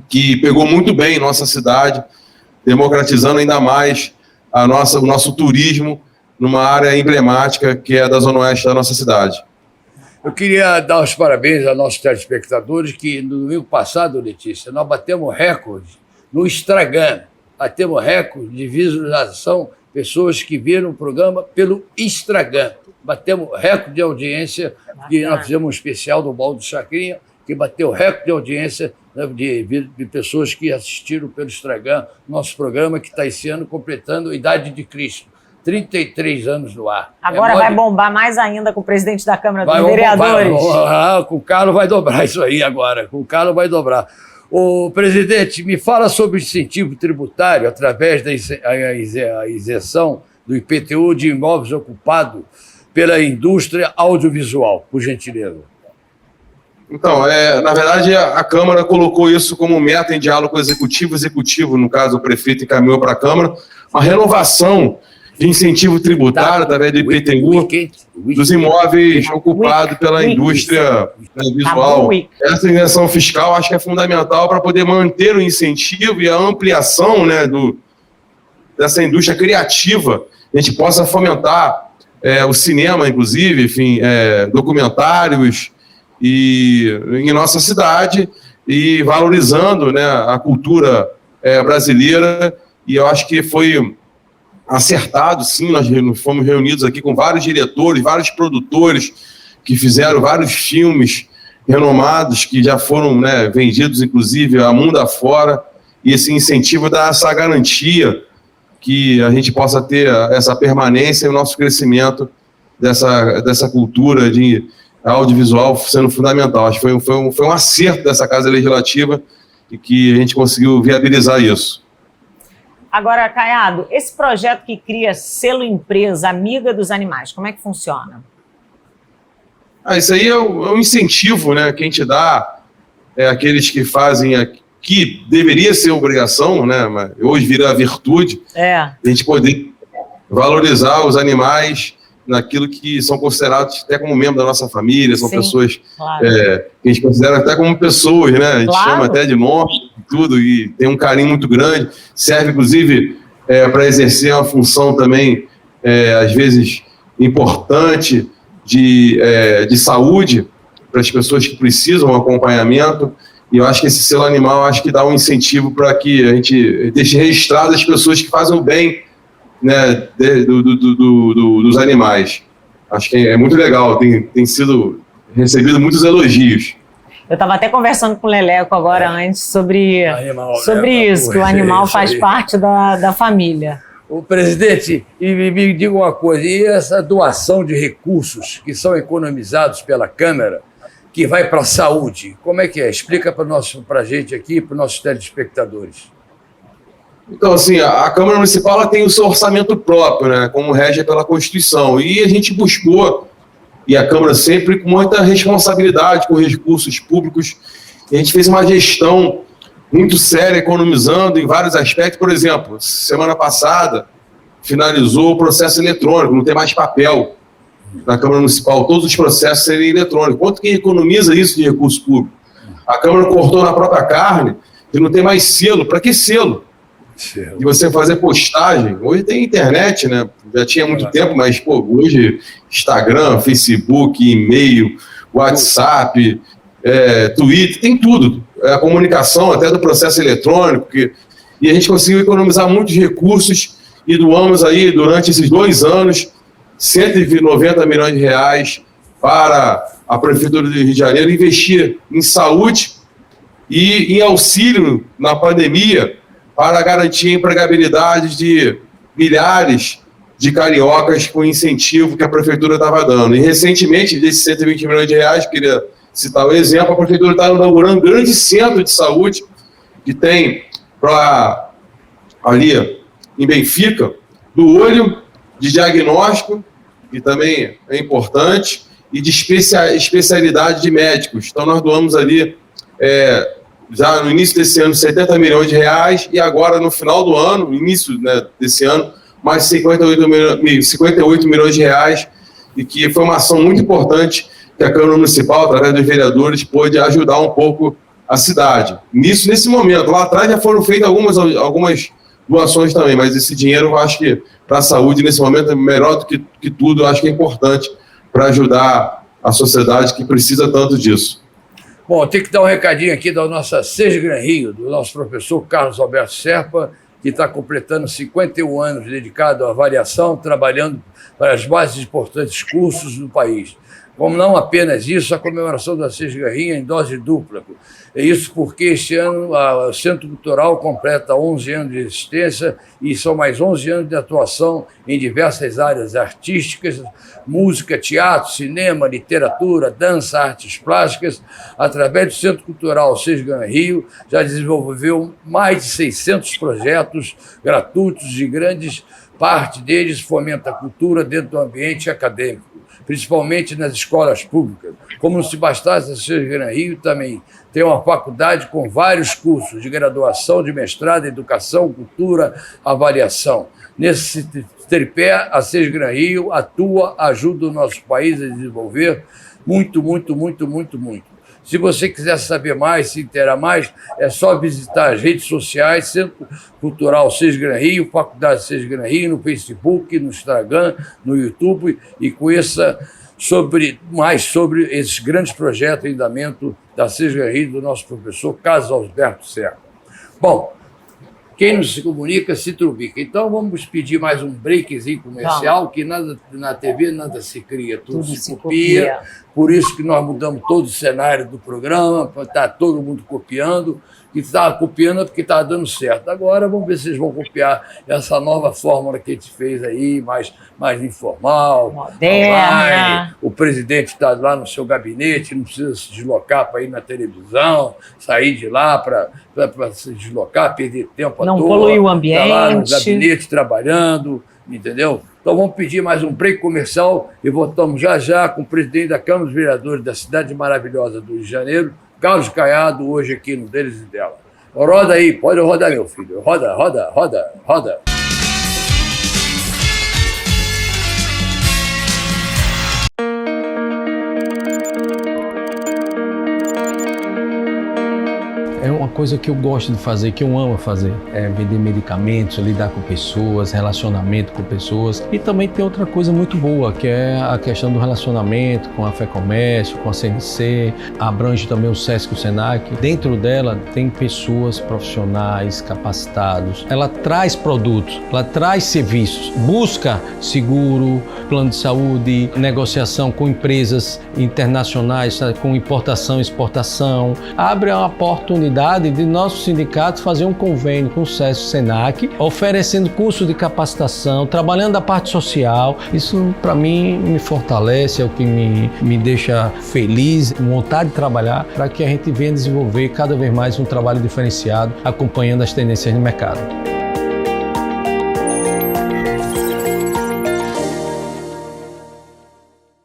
que pegou muito bem nossa cidade, democratizando ainda mais o nosso turismo numa área emblemática que é da Zona Oeste da nossa cidade. Eu queria dar os parabéns aos nossos telespectadores que no domingo passado, Letícia, nós batemos recorde no Instagram. Batemos recorde de visualização, pessoas que viram o programa pelo Instagram. Batemos recorde de audiência, que nós fizemos um especial do Baldo Chacrinha, que bateu recorde de audiência, né, de pessoas que assistiram pelo Instagram nosso programa, que está esse ano completando a idade de Cristo. 33 anos no ar. Agora vai bombar mais ainda com o presidente da Câmara dos Vereadores. Com o Carlos vai dobrar isso aí agora. Com o Carlos vai dobrar. Ô, presidente, me fala sobre o incentivo tributário através da isenção do IPTU de imóveis ocupados pela indústria audiovisual, por gentileza. Então, na verdade, a Câmara colocou isso como meta em diálogo com o Executivo, no caso, o prefeito encaminhou para a Câmara, uma renovação de incentivo tributário através do IPTU dos imóveis ocupados pela indústria visual. Essa isenção fiscal acho que é fundamental para poder manter o incentivo e a ampliação, né, dessa indústria criativa. A gente possa fomentar o cinema, inclusive, enfim, documentários em nossa cidade e valorizando, né, a cultura brasileira. E eu acho que foi acertado, sim. Nós fomos reunidos aqui com vários diretores, vários produtores que fizeram vários filmes renomados que já foram, né, vendidos, inclusive, a mundo afora, e esse incentivo dá essa garantia que a gente possa ter essa permanência e o nosso crescimento dessa cultura de audiovisual sendo fundamental. Acho que foi um acerto dessa Casa Legislativa e que a gente conseguiu viabilizar isso. Agora, Caiado, esse projeto que cria selo empresa amiga dos animais, como é que funciona? Isso aí é um incentivo, né, que a gente dá àqueles que fazem, que deveria ser obrigação, né, mas hoje vira virtude, a gente poder valorizar os animais naquilo que são considerados até como membro da nossa família, são pessoas que a gente considera até como pessoas, né? A gente chama até de nome, tudo, e tem um carinho muito grande, serve inclusive para exercer uma função também, às vezes, importante de saúde para as pessoas que precisam de acompanhamento, e eu acho que esse selo animal acho que dá um incentivo para que a gente deixe registrado as pessoas que fazem o bem, né, dos animais. Acho que é muito legal, tem sido recebido muitos elogios. Eu estava até conversando com o Leleco agora antes sobre isso, que o animal faz parte da família. O presidente, e me diga uma coisa, e essa doação de recursos que são economizados pela Câmara, que vai para a saúde, como é que é? Explica para a gente aqui, para os nossos telespectadores. Então, assim, a Câmara Municipal ela tem o seu orçamento próprio, né, como rege pela Constituição, e a gente buscou, e a Câmara sempre com muita responsabilidade com recursos públicos, e a gente fez uma gestão muito séria, economizando em vários aspectos. Por exemplo, semana passada finalizou o processo eletrônico, não tem mais papel na Câmara Municipal, todos os processos serem eletrônicos. Quanto que economiza isso de recurso público? A Câmara cortou na própria carne, e não tem mais selo. Para que selo? E você fazer postagem, hoje tem internet, né? Já tinha muito tempo, mas hoje Instagram, Facebook, e-mail, WhatsApp, Twitter, tem tudo. A comunicação até do processo eletrônico, e a gente conseguiu economizar muitos recursos e doamos aí durante esses 2 anos 190 milhões de reais para a Prefeitura do Rio de Janeiro investir em saúde e em auxílio na pandemia, para garantir a empregabilidade de milhares de cariocas com incentivo que a Prefeitura estava dando. E, recentemente, desses 120 milhões de reais, queria citar o exemplo, a Prefeitura está inaugurando um grande centro de saúde que tem ali em Benfica, do olho, de diagnóstico, que também é importante, e de especialidade de médicos. Então, nós doamos ali já no início desse ano, 70 milhões de reais, e agora, no final do ano, no início, né, desse ano, mais 58 milhões de reais, e que foi uma ação muito importante que a Câmara Municipal, através dos vereadores, pôde ajudar um pouco a cidade. Nesse momento, lá atrás já foram feitas algumas doações também, mas esse dinheiro, eu acho que para a saúde, nesse momento, é melhor do que tudo, eu acho que é importante para ajudar a sociedade que precisa tanto disso. Bom, tem que dar um recadinho aqui da nossa Sesgran Rio, do nosso professor Carlos Alberto Serpa, que está completando 51 anos dedicado à avaliação, trabalhando para os mais importantes cursos do país. Como não apenas isso, a comemoração da Sesgran Rio em dose dupla. É isso porque este ano o Centro Cultural completa 11 anos de existência e são mais 11 anos de atuação em diversas áreas artísticas, música, teatro, cinema, literatura, dança, artes plásticas. Através do Centro Cultural Sesgran Rio, já desenvolveu mais de 600 projetos gratuitos e grandes parte deles fomenta a cultura dentro do ambiente acadêmico, principalmente nas escolas públicas. Como não se bastasse, a Sesgran Rio também tem uma faculdade com vários cursos de graduação, de mestrado, educação, cultura, avaliação. Nesse tripé, a Sesgran Rio atua, ajuda o nosso país a desenvolver muito. Se você quiser saber mais, se inteirar mais, é só visitar as redes sociais, Centro Cultural Sesgran Rio, Faculdade Sesgran Rio, no Facebook, no Instagram, no YouTube, e conheça mais sobre esses grandes projetos em andamento da Sesgran Rio, do nosso professor Carlos Alberto Serpa. Bom, quem não se comunica, se trubica. Então, vamos pedir mais um breakzinho comercial, que nada na TV, nada se cria, tudo se copia. Por isso que nós mudamos todo o cenário do programa, está todo mundo copiando, e está copiando porque está dando certo. Agora, vamos ver se eles vão copiar essa nova fórmula que a gente fez aí, mais informal, moderna. O presidente está lá no seu gabinete, não precisa se deslocar para ir na televisão, sair de lá para se deslocar, perder tempo à toa. Não polui o ambiente. Está lá no gabinete trabalhando, entendeu? Então vamos pedir mais um break comercial e voltamos já com o presidente da Câmara dos Vereadores da cidade maravilhosa do Rio de Janeiro, Carlos Caiado, hoje aqui no Deles e Dela. Roda aí, pode rodar, meu filho. Roda. É uma coisa que eu gosto de fazer, que eu amo fazer. É vender medicamentos, lidar com pessoas, relacionamento com pessoas. E também tem outra coisa muito boa, que é a questão do relacionamento com a FEComércio, com a CNC. Abrange também o SESC e o SENAC. Dentro dela tem pessoas profissionais, capacitados. Ela traz produtos, ela traz serviços. Busca seguro, plano de saúde, negociação com empresas internacionais, com importação e exportação. Abre uma oportunidade de nossos sindicatos fazer um convênio com o SESC e o SENAC, oferecendo curso de capacitação, trabalhando a parte social. Isso, para mim, me fortalece, é o que me deixa feliz, com vontade de trabalhar, para que a gente venha desenvolver cada vez mais um trabalho diferenciado, acompanhando as tendências do mercado.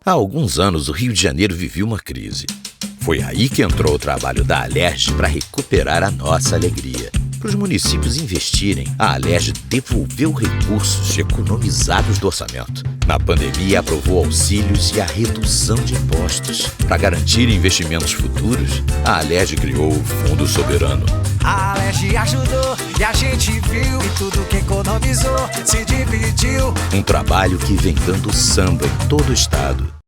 Há alguns anos, o Rio de Janeiro vivia uma crise. Foi aí que entrou o trabalho da Alerj para recuperar a nossa alegria. Para os municípios investirem, a Alerj devolveu recursos economizados do orçamento. Na pandemia, aprovou auxílios e a redução de impostos. Para garantir investimentos futuros, a Alerj criou o Fundo Soberano. A Alerj ajudou e a gente viu, e tudo que economizou se dividiu. Um trabalho que vem dando samba em todo o estado.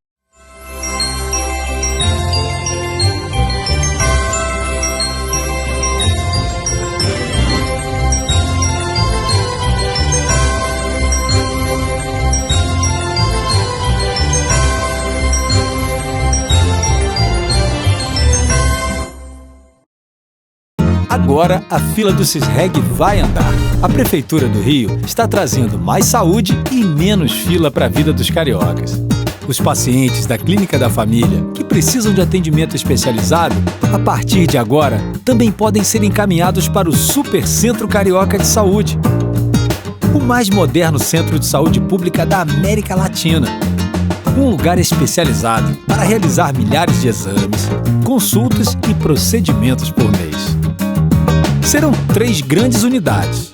Agora a fila do Cisreg vai andar. A Prefeitura do Rio está trazendo mais saúde e menos fila para a vida dos cariocas. Os pacientes da Clínica da Família, que precisam de atendimento especializado, a partir de agora, também podem ser encaminhados para o Super Centro Carioca de Saúde, o mais moderno centro de saúde pública da América Latina. Um lugar especializado para realizar milhares de exames, consultas e procedimentos por mês. Serão 3 grandes unidades.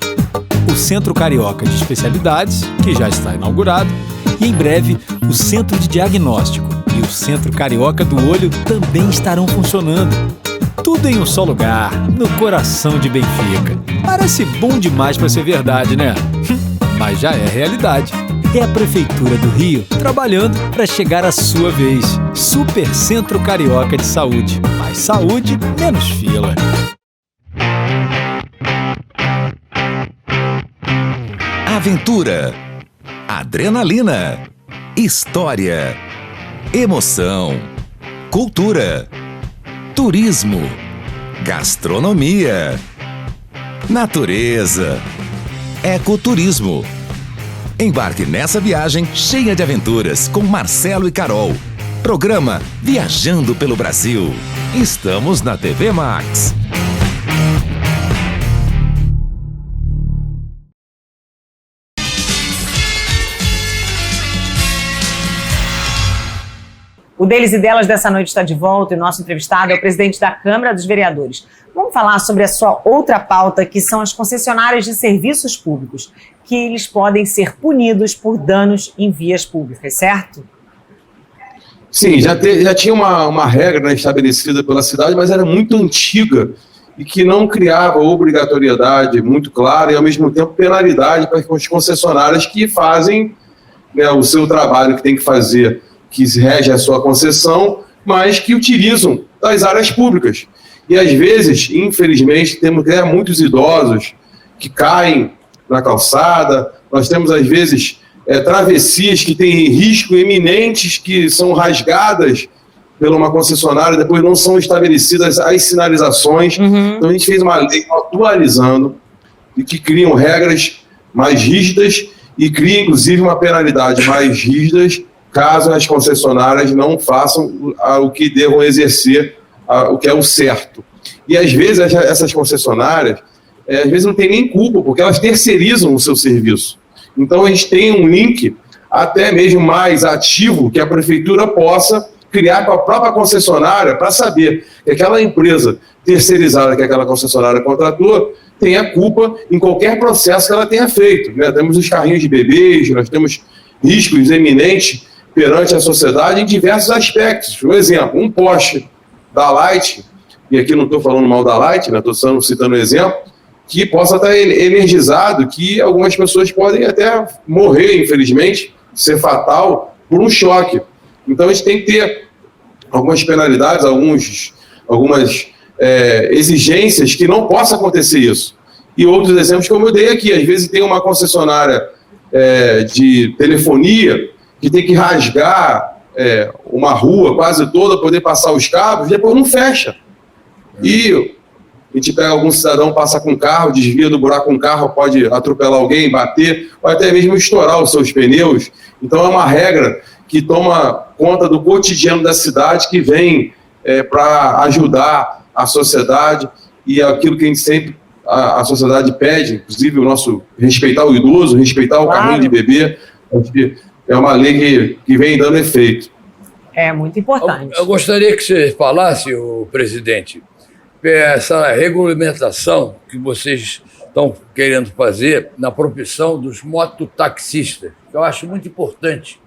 O Centro Carioca de Especialidades, que já está inaugurado, e em breve o Centro de Diagnóstico e o Centro Carioca do Olho também estarão funcionando. Tudo em um só lugar, no coração de Benfica. Parece bom demais para ser verdade, né? Mas já é realidade. É a Prefeitura do Rio trabalhando para chegar a sua vez. Super Centro Carioca de Saúde. Mais saúde, menos fila. Aventura, adrenalina, história, emoção, cultura, turismo, gastronomia, natureza, ecoturismo. Embarque nessa viagem cheia de aventuras com Marcelo e Carol. Programa Viajando pelo Brasil. Estamos na TV Max. O Deles e Delas dessa noite está de volta e o nosso entrevistado é o presidente da Câmara dos Vereadores. Vamos falar sobre a sua outra pauta, que são as concessionárias de serviços públicos, que eles podem ser punidos por danos em vias públicas, certo? Sim, já tinha uma regra, né, estabelecida pela cidade, mas era muito antiga e que não criava obrigatoriedade muito clara e, ao mesmo tempo, penalidade para as concessionárias que fazem, né, o seu trabalho que tem que fazer, que rege a sua concessão, mas que utilizam das áreas públicas. E, às vezes, infelizmente, temos muitos idosos que caem na calçada, nós temos, às vezes, travessias que têm risco iminentes, que são rasgadas por uma concessionária, depois não são estabelecidas as sinalizações. Então, a gente fez uma lei atualizando e que criam regras mais rígidas e cria, inclusive, uma penalidade mais rígida caso as concessionárias não façam o que devam exercer, o que é o certo. E, às vezes, essas concessionárias, às vezes não tem nem culpa, porque elas terceirizam o seu serviço. Então, a gente tem um link até mesmo mais ativo que a prefeitura possa criar com a própria concessionária para saber que aquela empresa terceirizada que aquela concessionária contratou tem a culpa em qualquer processo que ela tenha feito, né? Temos os carrinhos de bebês, nós temos riscos eminentes perante a sociedade em diversos aspectos. Por exemplo, um poste da Light, e aqui não estou falando mal da Light, né? Estou citando um exemplo, que possa estar energizado, que algumas pessoas podem até morrer, infelizmente, ser fatal por um choque. Então, a gente tem que ter algumas penalidades, algumas exigências que não possa acontecer isso. E outros exemplos, como eu dei aqui, às vezes tem uma concessionária de telefonia que tem que rasgar uma rua quase toda, poder passar os cabos, depois não fecha. E a gente pega algum cidadão, passa com o carro, desvia do buraco com o carro, pode atropelar alguém, bater, ou até mesmo estourar os seus pneus. Então é uma regra que toma conta do cotidiano da cidade, que vem para ajudar a sociedade e aquilo que a gente sempre, a sociedade pede, inclusive o nosso respeitar o idoso, respeitar o carrinho de bebê, é uma lei que vem dando efeito. É muito importante. Eu gostaria que você falasse, o presidente, essa regulamentação que vocês estão querendo fazer na profissão dos mototaxistas. Eu acho muito importante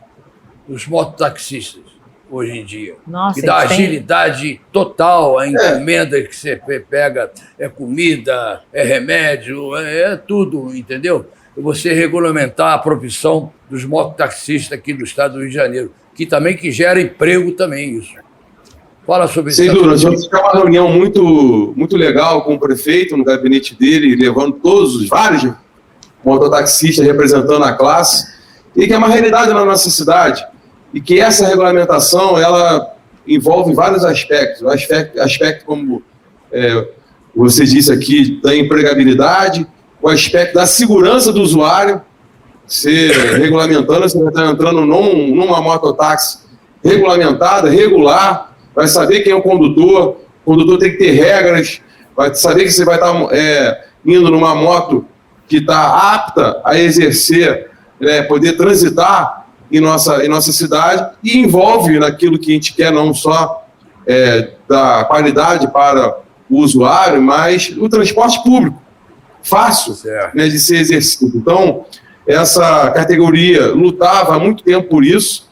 os mototaxistas hoje em dia. Nossa, que dá agilidade total, a encomenda que você pega é comida, é remédio, é tudo, entendeu? E você regulamentar a profissão dos mototaxistas aqui do estado do Rio de Janeiro, que gera emprego também, isso. Fala sobre isso. Sem dúvida, nós vamos ter uma reunião muito legal com o prefeito no gabinete dele, levando vários mototaxistas representando a classe, e que é uma realidade na nossa cidade, e que essa regulamentação, ela envolve vários aspectos. Aspecto como você disse aqui, da empregabilidade, o aspecto da segurança do usuário, você regulamentando, você vai estar entrando numa mototáxi regulamentada, regular, vai saber quem é o condutor tem que ter regras, vai saber que você vai estar indo numa moto que está apta a exercer, poder transitar em nossa cidade, e envolve naquilo que a gente quer, não só da qualidade para o usuário, mas o transporte público, fácil, né, de ser exercido. Então, essa categoria lutava há muito tempo por isso,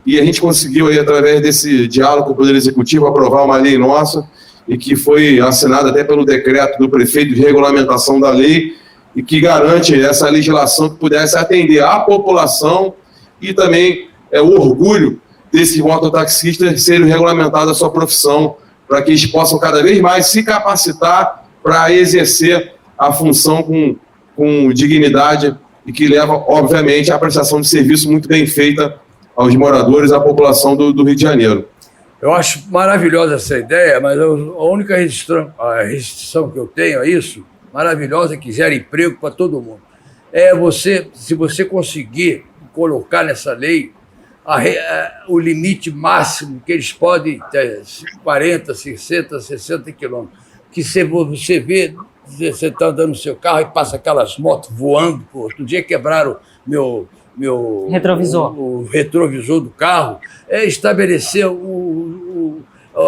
e a gente conseguiu, aí, através desse diálogo com o Poder Executivo, aprovar uma lei nossa, e que foi assinada até pelo decreto do prefeito de regulamentação da lei, e que garante essa legislação que pudesse atender a população e também o orgulho desses mototaxistas serem regulamentados a sua profissão, para que eles possam cada vez mais se capacitar para exercer a função com dignidade e que leva, obviamente, à prestação de serviço muito bem feita aos moradores, à população do Rio de Janeiro. Eu acho maravilhosa essa ideia, mas a única restrição que eu tenho a isso, maravilhosa, que gera emprego para todo mundo, se você conseguir colocar nessa lei o limite máximo que eles podem ter, 40, 60, 60 quilômetros. Que você vê, você está andando no seu carro e passa aquelas motos voando. Outro dia quebraram meu retrovisor. O retrovisor do carro. Estabelecer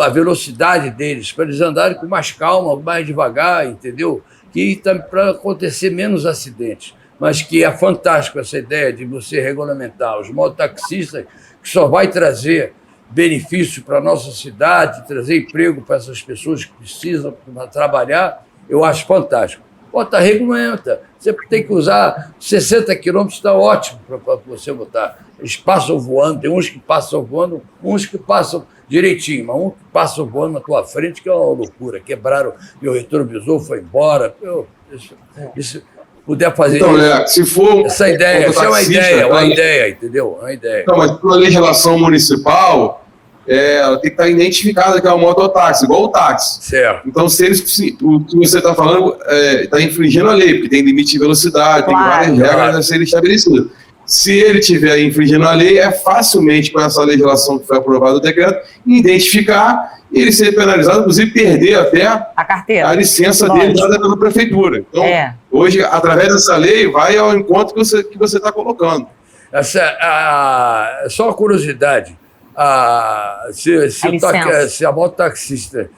a velocidade deles, para eles andarem com mais calma, mais devagar, entendeu? Para acontecer menos acidentes. Mas que é fantástico essa ideia de você regulamentar os mototaxistas, que só vai trazer benefício para a nossa cidade, trazer emprego para essas pessoas que precisam trabalhar, eu acho fantástico. Regulamenta. Você tem que usar 60 quilômetros, está ótimo para você botar. Eles passam voando, tem uns que passam voando, uns que passam direitinho, mas um que passa voando na tua frente, que é uma loucura. Quebraram, meu retrovisor foi embora. Isso puder fazer então, se for essa ideia, isso é uma ideia, entendeu? Uma ideia. Então, mas pela legislação municipal, ela tem que estar identificada que é um mototáxi, igual o táxi. Certo. Então, o que você está falando está infringindo a lei, porque tem limite de velocidade, tem várias regras a serem estabelecidas. Se ele estiver infringindo a lei, é facilmente, com essa legislação que foi aprovada o decreto, identificar e ele ser penalizado, inclusive perder até a carteira, a licença dele dada pela prefeitura. Então, hoje, através dessa lei, vai ao encontro que você está colocando. Só uma curiosidade, se a mototaxista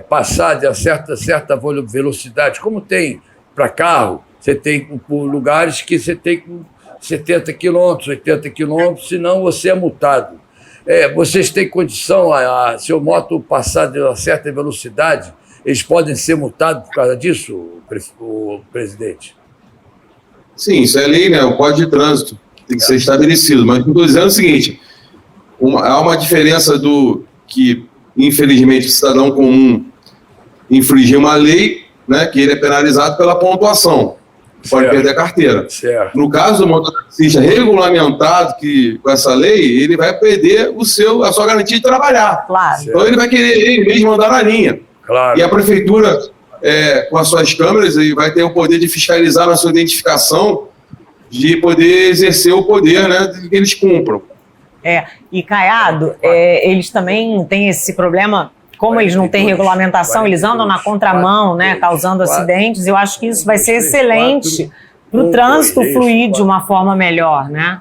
passar de certa velocidade, como tem para carro, você tem lugares que você tem 70 quilômetros, 80 quilômetros, senão você é multado. Vocês têm condição, se o moto passar de uma certa velocidade, eles podem ser multados por causa disso, o presidente? Sim, isso é lei, né? O Código de Trânsito tem que ser estabelecido. Mas estou dizendo o seguinte, há uma diferença que, infelizmente, o cidadão comum infringir uma lei, né, que ele é penalizado pela pontuação. Pode perder a carteira. Certo. No caso do mototaxista regulamentado com essa lei, ele vai perder a sua garantia de trabalhar. Claro. Então ele vai querer ele mesmo andar na linha. Claro. E a prefeitura, com as suas câmeras, ele vai ter o poder de fiscalizar na sua identificação, de poder exercer o poder, né, que eles cumpram. E Caiado, eles também têm esse problema. Como eles não têm regulamentação, eles andam na contramão, né, causando acidentes. Eu acho que isso vai ser excelente para o trânsito fluir de uma forma melhor, né?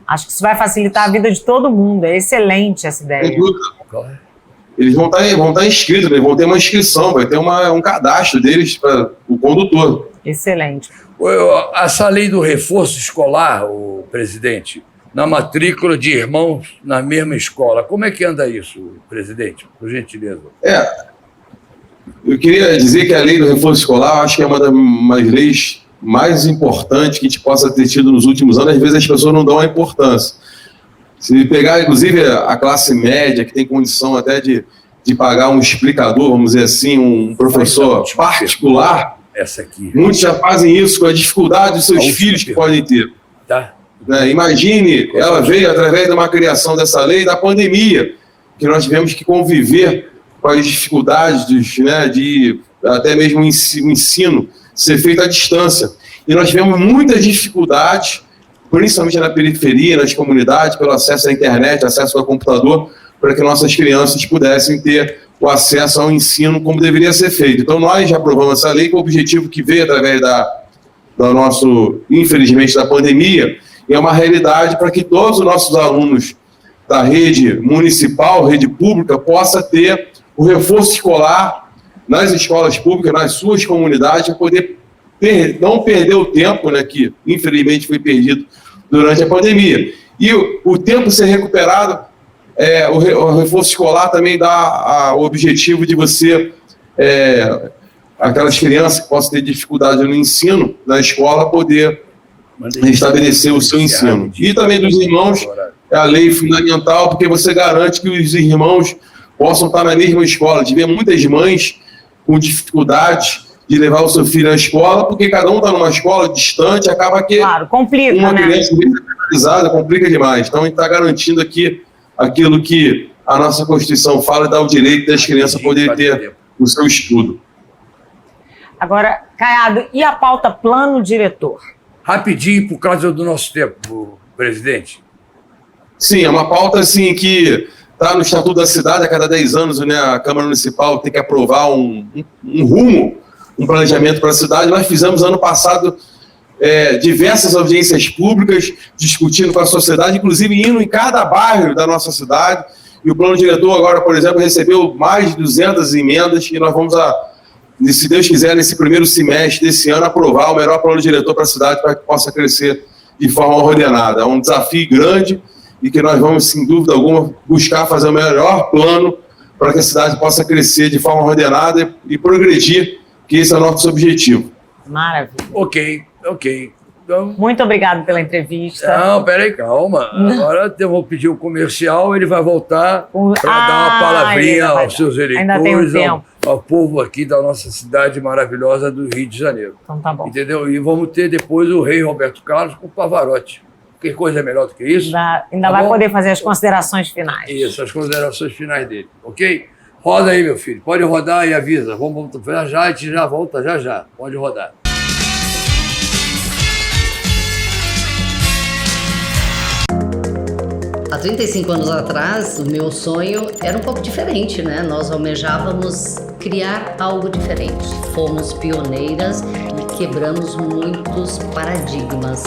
Acho que isso vai facilitar a vida de todo mundo. É excelente essa ideia. Eles vão estar inscritos, eles vão ter uma inscrição, vai ter um cadastro deles para o condutor. Excelente. Essa lei do reforço escolar, o presidente, na matrícula de irmãos na mesma escola. Como é que anda isso, presidente? Por gentileza. Eu queria dizer que a lei do reforço escolar, eu acho que é uma das leis mais importantes que a gente possa ter tido nos últimos anos. Às vezes as pessoas não dão a importância. Se pegar, inclusive, a classe média, que tem condição até de pagar um explicador, vamos dizer assim, um professor particular, essa aqui. Muitos já fazem isso com a dificuldade dos seus filhos que podem ter. Tá. Imagine, ela veio através de uma criação dessa lei da pandemia, que nós tivemos que conviver com as dificuldades de até mesmo o ensino ser feito à distância. E nós tivemos muitas dificuldades, principalmente na periferia, nas comunidades, pelo acesso à internet, acesso ao computador, para que nossas crianças pudessem ter o acesso ao ensino como deveria ser feito. Então nós já aprovamos essa lei com o objetivo que veio através infelizmente, da pandemia, é uma realidade para que todos os nossos alunos da rede municipal, rede pública, possam ter o reforço escolar nas escolas públicas, nas suas comunidades, para poder não perder o tempo, né, que infelizmente foi perdido durante a pandemia. E o tempo ser recuperado, o reforço escolar também dá o objetivo de você aquelas crianças que possam ter dificuldade no ensino, na escola, poder restabelecer o seu ensino. E também dos irmãos, é a lei fundamental, porque você garante que os irmãos possam estar na mesma escola. De ver muitas mães com dificuldade de levar o seu filho à escola, porque cada um está numa escola distante, acaba que complica, uma criança descentralizada complica demais. Então, a gente está garantindo aqui aquilo que a nossa Constituição fala e dá o direito das crianças poderem ter o seu estudo. Agora, Caiado, e a pauta plano diretor? Rapidinho, por causa do nosso tempo, presidente. Sim, é uma pauta assim, que está no Estatuto da Cidade. A cada 10 anos, né, a Câmara Municipal tem que aprovar um rumo, um planejamento para a cidade. Nós fizemos ano passado diversas audiências públicas, discutindo com a sociedade, inclusive indo em cada bairro da nossa cidade. E o plano diretor agora, por exemplo, recebeu mais de 200 emendas e nós vamos, se Deus quiser, nesse primeiro semestre desse ano, aprovar o melhor plano diretor para a cidade para que possa crescer de forma ordenada. É um desafio grande e que nós vamos, sem dúvida alguma, buscar fazer o melhor plano para que a cidade possa crescer de forma ordenada e progredir, que esse é o nosso objetivo. Maravilha. Ok. Então, muito obrigado pela entrevista. Não, peraí, calma. Agora eu vou pedir o comercial, ele vai voltar para dar uma palavrinha aos seus eleitores, ao povo aqui da nossa cidade maravilhosa do Rio de Janeiro. Então tá bom. Entendeu? E vamos ter depois o rei Roberto Carlos com o Pavarotti. Que coisa melhor do que isso? Ainda vai poder fazer as considerações finais. Isso, as considerações finais dele, ok? Roda aí, meu filho. Pode rodar e avisa. Vamos já, a gente já volta já. Pode rodar. Há 35 anos atrás, o meu sonho era um pouco diferente, né? Nós almejávamos criar algo diferente. Fomos pioneiras e quebramos muitos paradigmas.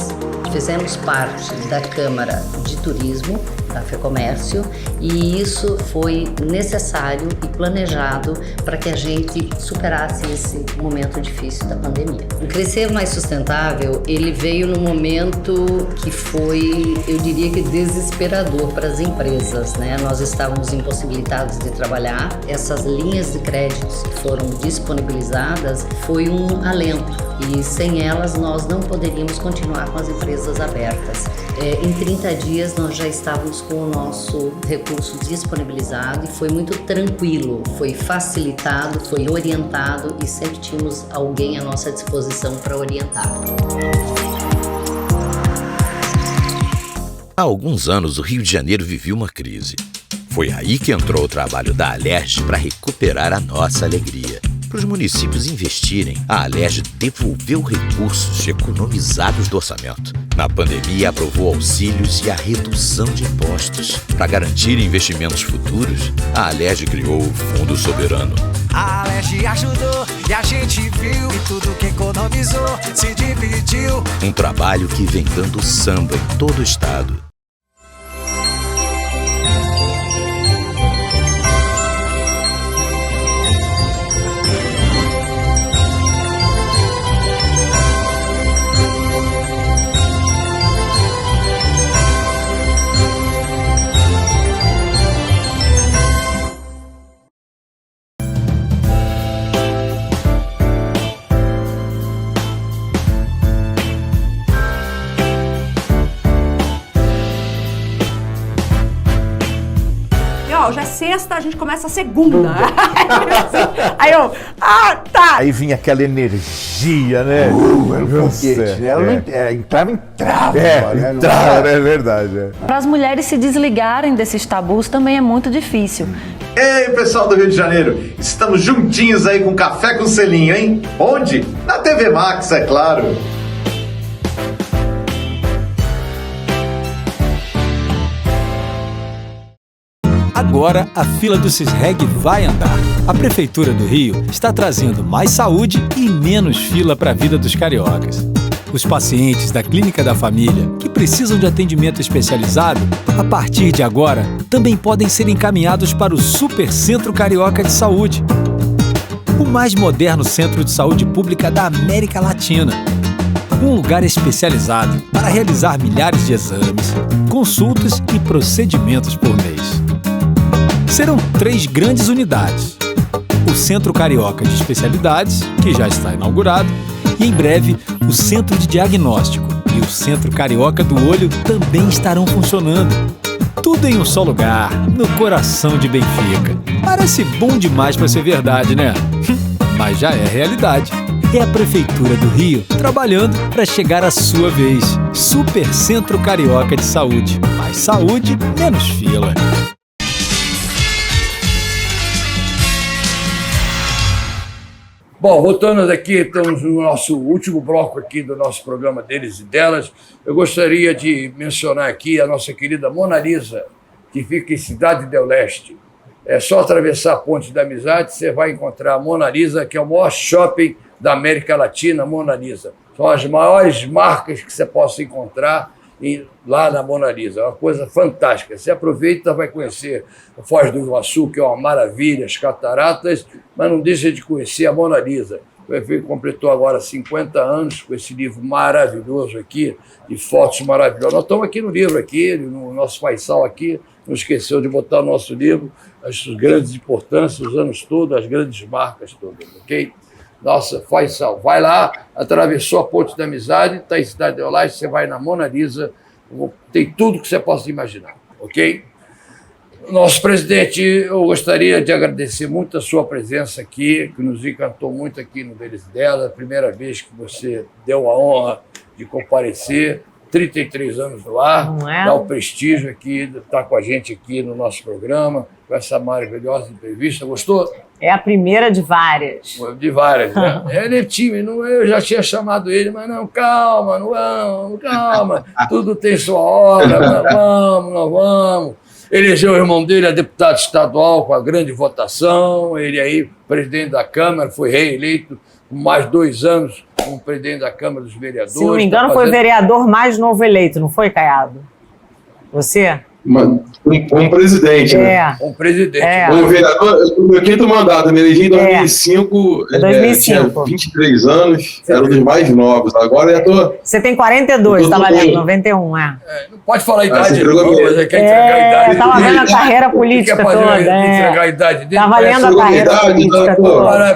Fizemos parte da Câmara de Turismo, da FEComércio, e isso foi necessário e planejado para que a gente superasse esse momento difícil da pandemia. O Crescer Mais Sustentável, ele veio num momento que foi, eu diria que desesperador para as empresas, né? Nós estávamos impossibilitados de trabalhar, essas linhas de créditos que foram disponibilizadas foi um alento, e sem elas nós não poderíamos continuar com as empresas abertas. Em 30 dias nós já estávamos com o nosso recurso disponibilizado e foi muito tranquilo, foi facilitado, foi orientado e sempre tínhamos alguém à nossa disposição para orientar. Há alguns anos o Rio de Janeiro vivia uma crise. Foi aí que entrou o trabalho da Alerj para recuperar a nossa alegria. Para os municípios investirem, a Alerj devolveu recursos economizados do orçamento. Na pandemia, aprovou auxílios e a redução de impostos. Para garantir investimentos futuros, a Alerj criou o Fundo Soberano. A Alerj ajudou e a gente viu e tudo que economizou se dividiu. Um trabalho que vem dando samba em todo o estado. Já é sexta, a gente começa a segunda. Aí eu, tá. Aí vinha aquela energia, né? Era um foguete, né? Ela não entrava, né? Entrava, é verdade. Para as mulheres se desligarem desses tabus também é muito difícil. Ei, pessoal do Rio de Janeiro, estamos juntinhos aí com Café com Selinho, hein? Onde? Na TV Max, é claro. Agora a fila do Cisreg vai andar. A Prefeitura do Rio está trazendo mais saúde e menos fila para a vida dos cariocas. Os pacientes da Clínica da Família, que precisam de atendimento especializado, a partir de agora, também podem ser encaminhados para o Super Centro Carioca de Saúde, o mais moderno centro de saúde pública da América Latina. Um lugar especializado para realizar milhares de exames, consultas e procedimentos por mês. Serão 3 grandes unidades: o o Centro Carioca de Especialidades, que já está inaugurado, e em breve o Centro de Diagnóstico e o Centro Carioca do Olho também estarão funcionando. Tudo em um só lugar, no coração de Benfica. Parece bom demais para ser verdade, né? Mas já é realidade. É a Prefeitura do Rio trabalhando para chegar a sua vez. Super Centro Carioca de Saúde. Mais saúde, menos fila. Bom, voltando aqui, estamos no nosso último bloco aqui do nosso programa Deles e Delas. Eu gostaria de mencionar aqui a nossa querida Mona Lisa, que fica em Cidade del Leste. É só atravessar a Ponte da Amizade, você vai encontrar a Mona Lisa, que é o maior shopping da América Latina, Mona Lisa. São as maiores marcas que você possa encontrar lá na Mona Lisa. É uma coisa fantástica. Você aproveita, vai conhecer a Foz do Iguaçu, que é uma maravilha, as cataratas, mas não deixa de conhecer a Mona Lisa. O prefeito completou agora 50 anos com esse livro maravilhoso aqui, de fotos maravilhosas. Nós estamos aqui no livro, aqui, no nosso Faisal aqui, não esqueceu de botar o nosso livro, as grandes importâncias, os anos todos, as grandes marcas todas, ok? Nossa, Faisal, vai lá, atravessou a Ponte da Amizade, está em Cidade del Leste, você vai na Mona Lisa, tem tudo que você possa imaginar, ok? Nosso presidente, eu gostaria de agradecer muito a sua presença aqui, que nos encantou muito aqui no Deles e Delas, a primeira vez que você deu a honra de comparecer, 33 anos no ar, dá o prestígio aqui, estar com a gente aqui no nosso programa, com essa maravilhosa entrevista. Gostou? É a primeira de várias. De várias, né? Ele é tímido, eu já tinha chamado ele, mas não, calma, não vamos, calma, tudo tem sua hora, nós vamos. Elegeu o irmão dele a deputado estadual com a grande votação, ele aí, presidente da Câmara, foi reeleito com mais 2 anos como presidente da Câmara dos Vereadores. Se não me engano, foi o vereador mais novo eleito, não foi, Caiado? Você? Como presidente, né? Como presidente. Como vereador, o meu 5º mandato, me elegi em 2005, tinha 23 anos, era um dos mais novos. Agora eu tô... Você tem 42, estava lendo, 91, Não pode falar a idade, não, mas quer entregar a idade. Estava vendo a carreira política toda. Entregar a idade dele. Estava lendo a carreira política toda.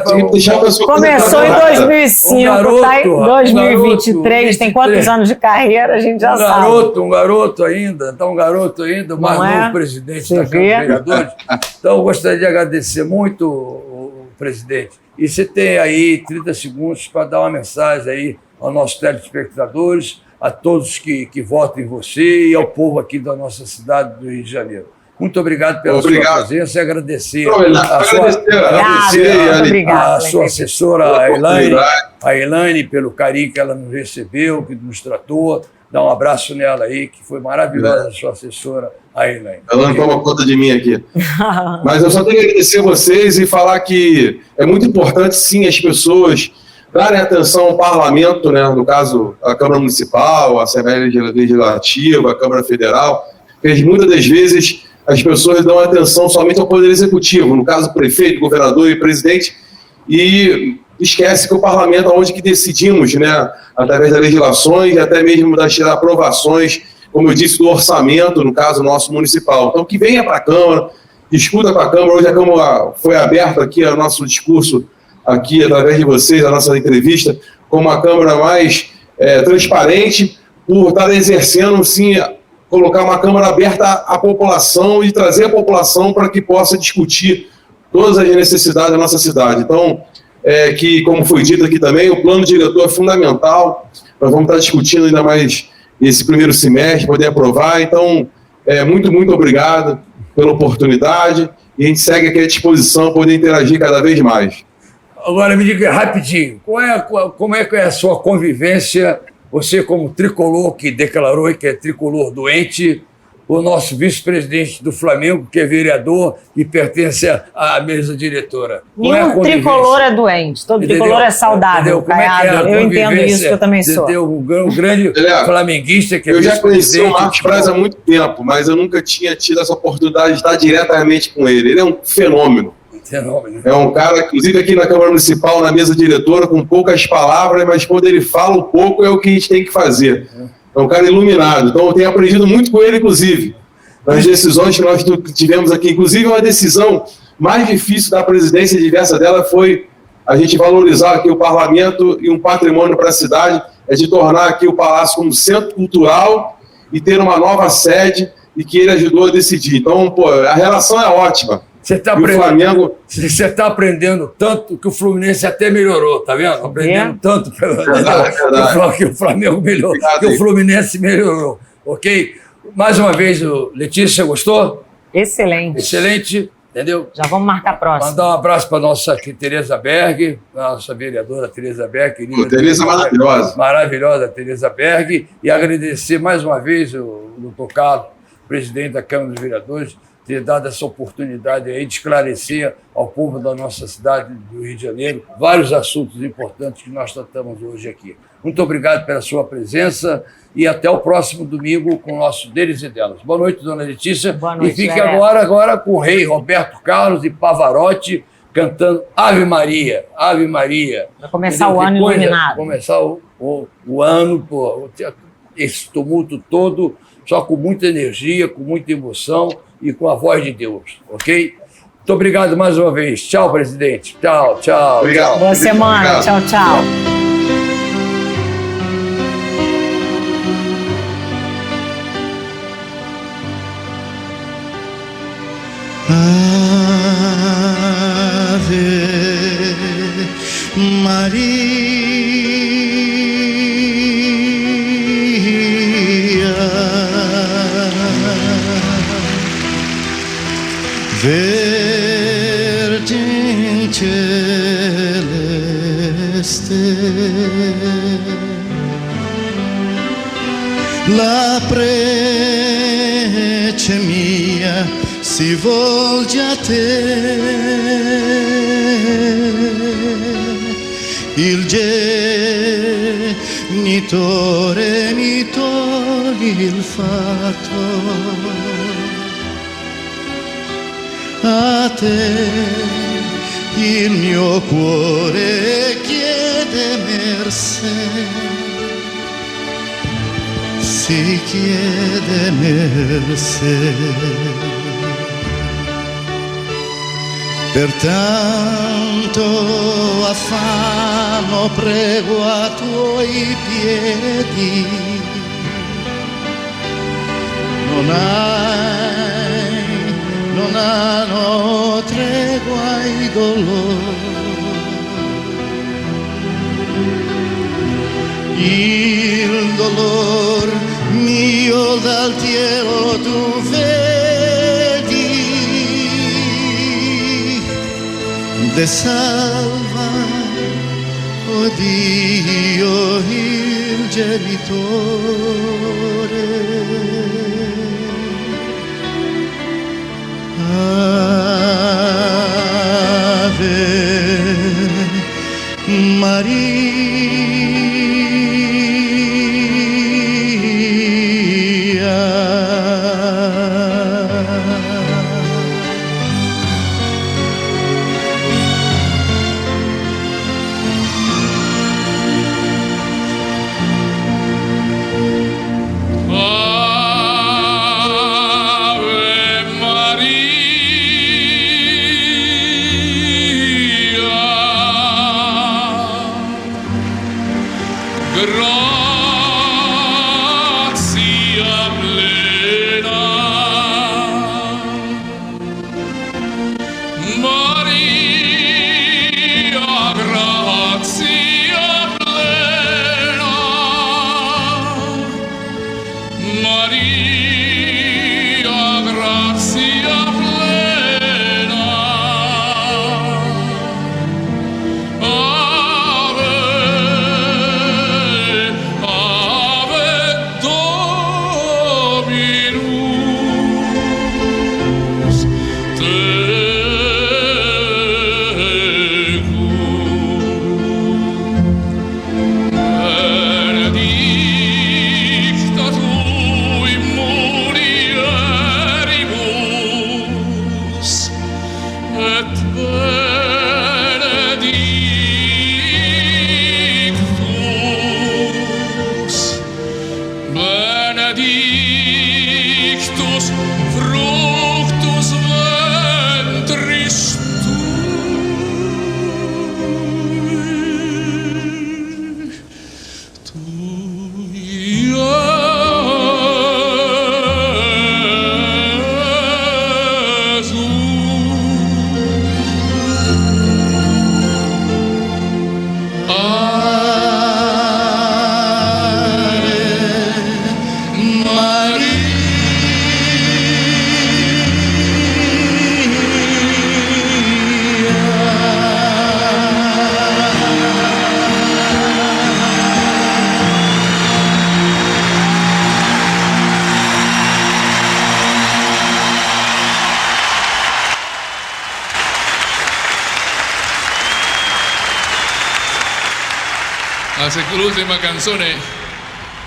Começou em 2005, tá em 2023, tem quantos anos de carreira, a gente já sabe. Um garoto ainda, tá um garoto ainda, o mais novo presidente da Câmara dos Vereadores. Então, eu gostaria de agradecer muito o presidente. E você tem aí 30 segundos para dar uma mensagem aí aos nossos telespectadores, a todos que votam em você e ao povo aqui da nossa cidade do Rio de Janeiro. Muito obrigado pela sua presença e agradecer a sua assessora, a Elaine, pelo carinho que ela nos recebeu, que nos tratou. Dá um abraço nela aí, que foi maravilhosa a sua assessora, a Elaine. Ela não toma conta de mim aqui. Mas eu só tenho que agradecer a vocês e falar que é muito importante, sim, as pessoas darem atenção ao parlamento, né? No caso, a Câmara Municipal, a Assembleia Legislativa, a Câmara Federal, porque muitas das vezes as pessoas dão atenção somente ao Poder Executivo, no caso, prefeito, governador e presidente, e esquece que o parlamento é onde que decidimos, né, através das legislações e até mesmo das aprovações, como eu disse, do orçamento, no caso nosso municipal. Então, que venha para a Câmara, discuta com a Câmara. Hoje a Câmara foi aberta aqui, o nosso discurso aqui, através de vocês, a nossa entrevista, como a Câmara mais transparente, por estar exercendo, sim, colocar uma Câmara aberta à população e trazer a população para que possa discutir todas as necessidades da nossa cidade. Então, que, como foi dito aqui também, o plano diretor é fundamental. Nós vamos estar discutindo ainda mais esse primeiro semestre, poder aprovar. Então, muito obrigado pela oportunidade e a gente segue aqui à disposição para poder interagir cada vez mais. Agora, me diga rapidinho, como é que é a sua convivência, você como tricolor que declarou que é tricolor doente, o nosso vice-presidente do Flamengo, que é vereador e pertence à mesa diretora. Nenhum tricolor é doente, todo tricolor é saudável, Caiado. Eu entendo isso, que eu também sou. Um grande flamenguista que é eu já conheci o Marcos Braz há muito tempo, mas eu nunca tinha tido essa oportunidade de estar diretamente com ele. Ele é um fenômeno. É um cara, inclusive aqui na Câmara Municipal, na mesa diretora, com poucas palavras, mas quando ele fala um pouco é o que a gente tem que fazer. É um cara iluminado. Então eu tenho aprendido muito com ele, inclusive, nas decisões que nós tivemos aqui. Inclusive uma decisão mais difícil da presidência diversa dela foi a gente valorizar aqui o parlamento e um patrimônio para a cidade, é de tornar aqui o Palácio como centro cultural e ter uma nova sede e que ele ajudou a decidir. Então, pô, a relação é ótima. Você está aprendendo tanto que o Fluminense até melhorou, tá vendo? Aprendendo tanto que o Flamengo melhorou, que o Fluminense melhorou, ok? Mais uma vez, Letícia, gostou? Excelente. Excelente, entendeu? Já vamos marcar a próxima. Mandar um abraço para a nossa Tereza Berg, nossa vereadora Tereza Berg. Tereza maravilhosa. Maravilhosa, Tereza Berg. E agradecer mais uma vez o doutor Carlos, presidente da Câmara dos Vereadores, ter dado essa oportunidade aí de esclarecer ao povo da nossa cidade do Rio de Janeiro vários assuntos importantes que nós tratamos hoje aqui. Muito obrigado pela sua presença e até o próximo domingo com o nosso Deles e Delas. Boa noite, dona Letícia. Boa noite, e fique agora com o rei Roberto Carlos e Pavarotti cantando Ave Maria, Ave Maria. Para começar o ano iluminado. Começar o ano, pô, esse tumulto todo, só com muita energia, com muita emoção e com a voz de Deus, ok? Muito obrigado mais uma vez. Tchau, presidente. Tchau, tchau. Obrigado. Tchau. Boa semana. Tchau, tchau. Ave Maria, Virgin celeste, la prece mia si volge a te, il genitore mi toglie il fatto, a te il mio cuore chiede mercé, si chiede mercé. Pertanto affanno prego a tuoi piedi, non hanno tregua i dolori, il dolor mio dal cielo tu vedi, de salva, oh Dio, il genitore. Ave Maria. l'ultima canzone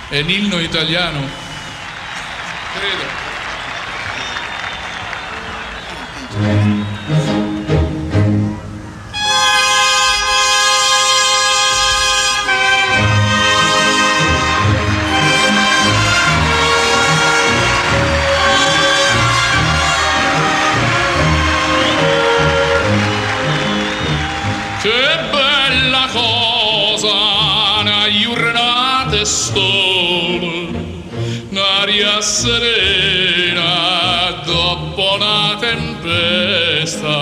è l'inno italiano, credo. Che bella cosa, una giornata sole, un'aria serena dopo una tempesta,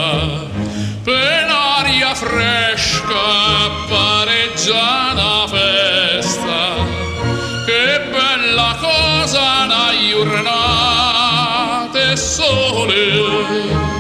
per l'aria fresca pareggia una festa. Che bella cosa, una giornata sole.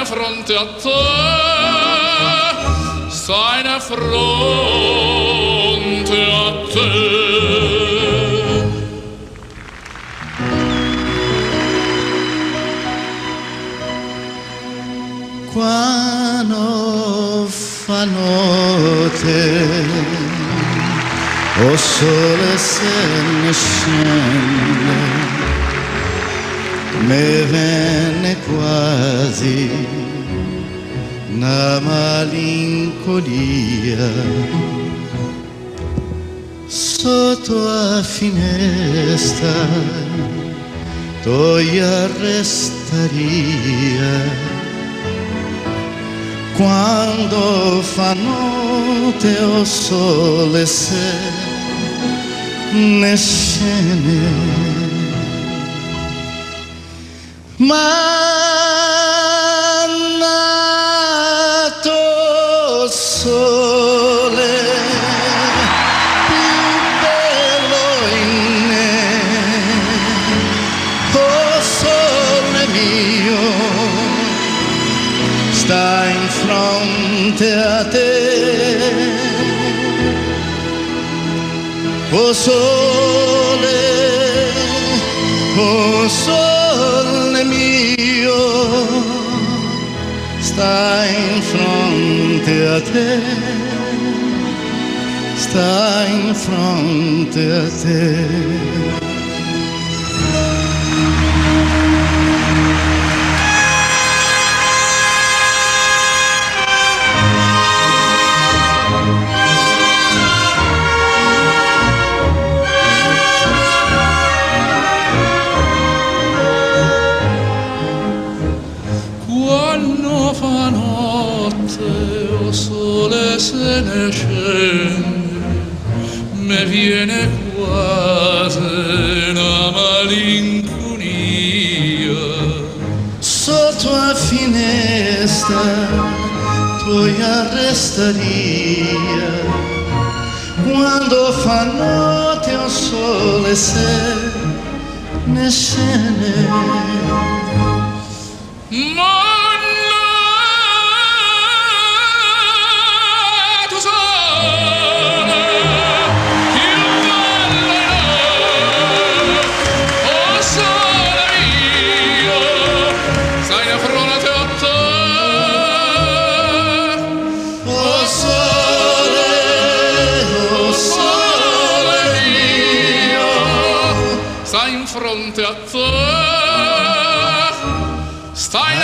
Fronte a te, stai di fronte a te. Quando fa notte, o sole se ne scende, me venne quasi una malinconia sotto a finestra, tu arrestaria quando fa notte o sole se ne scende. Mannato sole più bello in me, oh sole mio, sta in fronte a te, oh sole mio, sta in fronte a te, sta in fronte a te. Quando fa notte o sole se ne scende, me viene quasi una malinconia Sotto a finestra tu arrestaria quando fa notte o sole se ne scende. Fronte a te, stai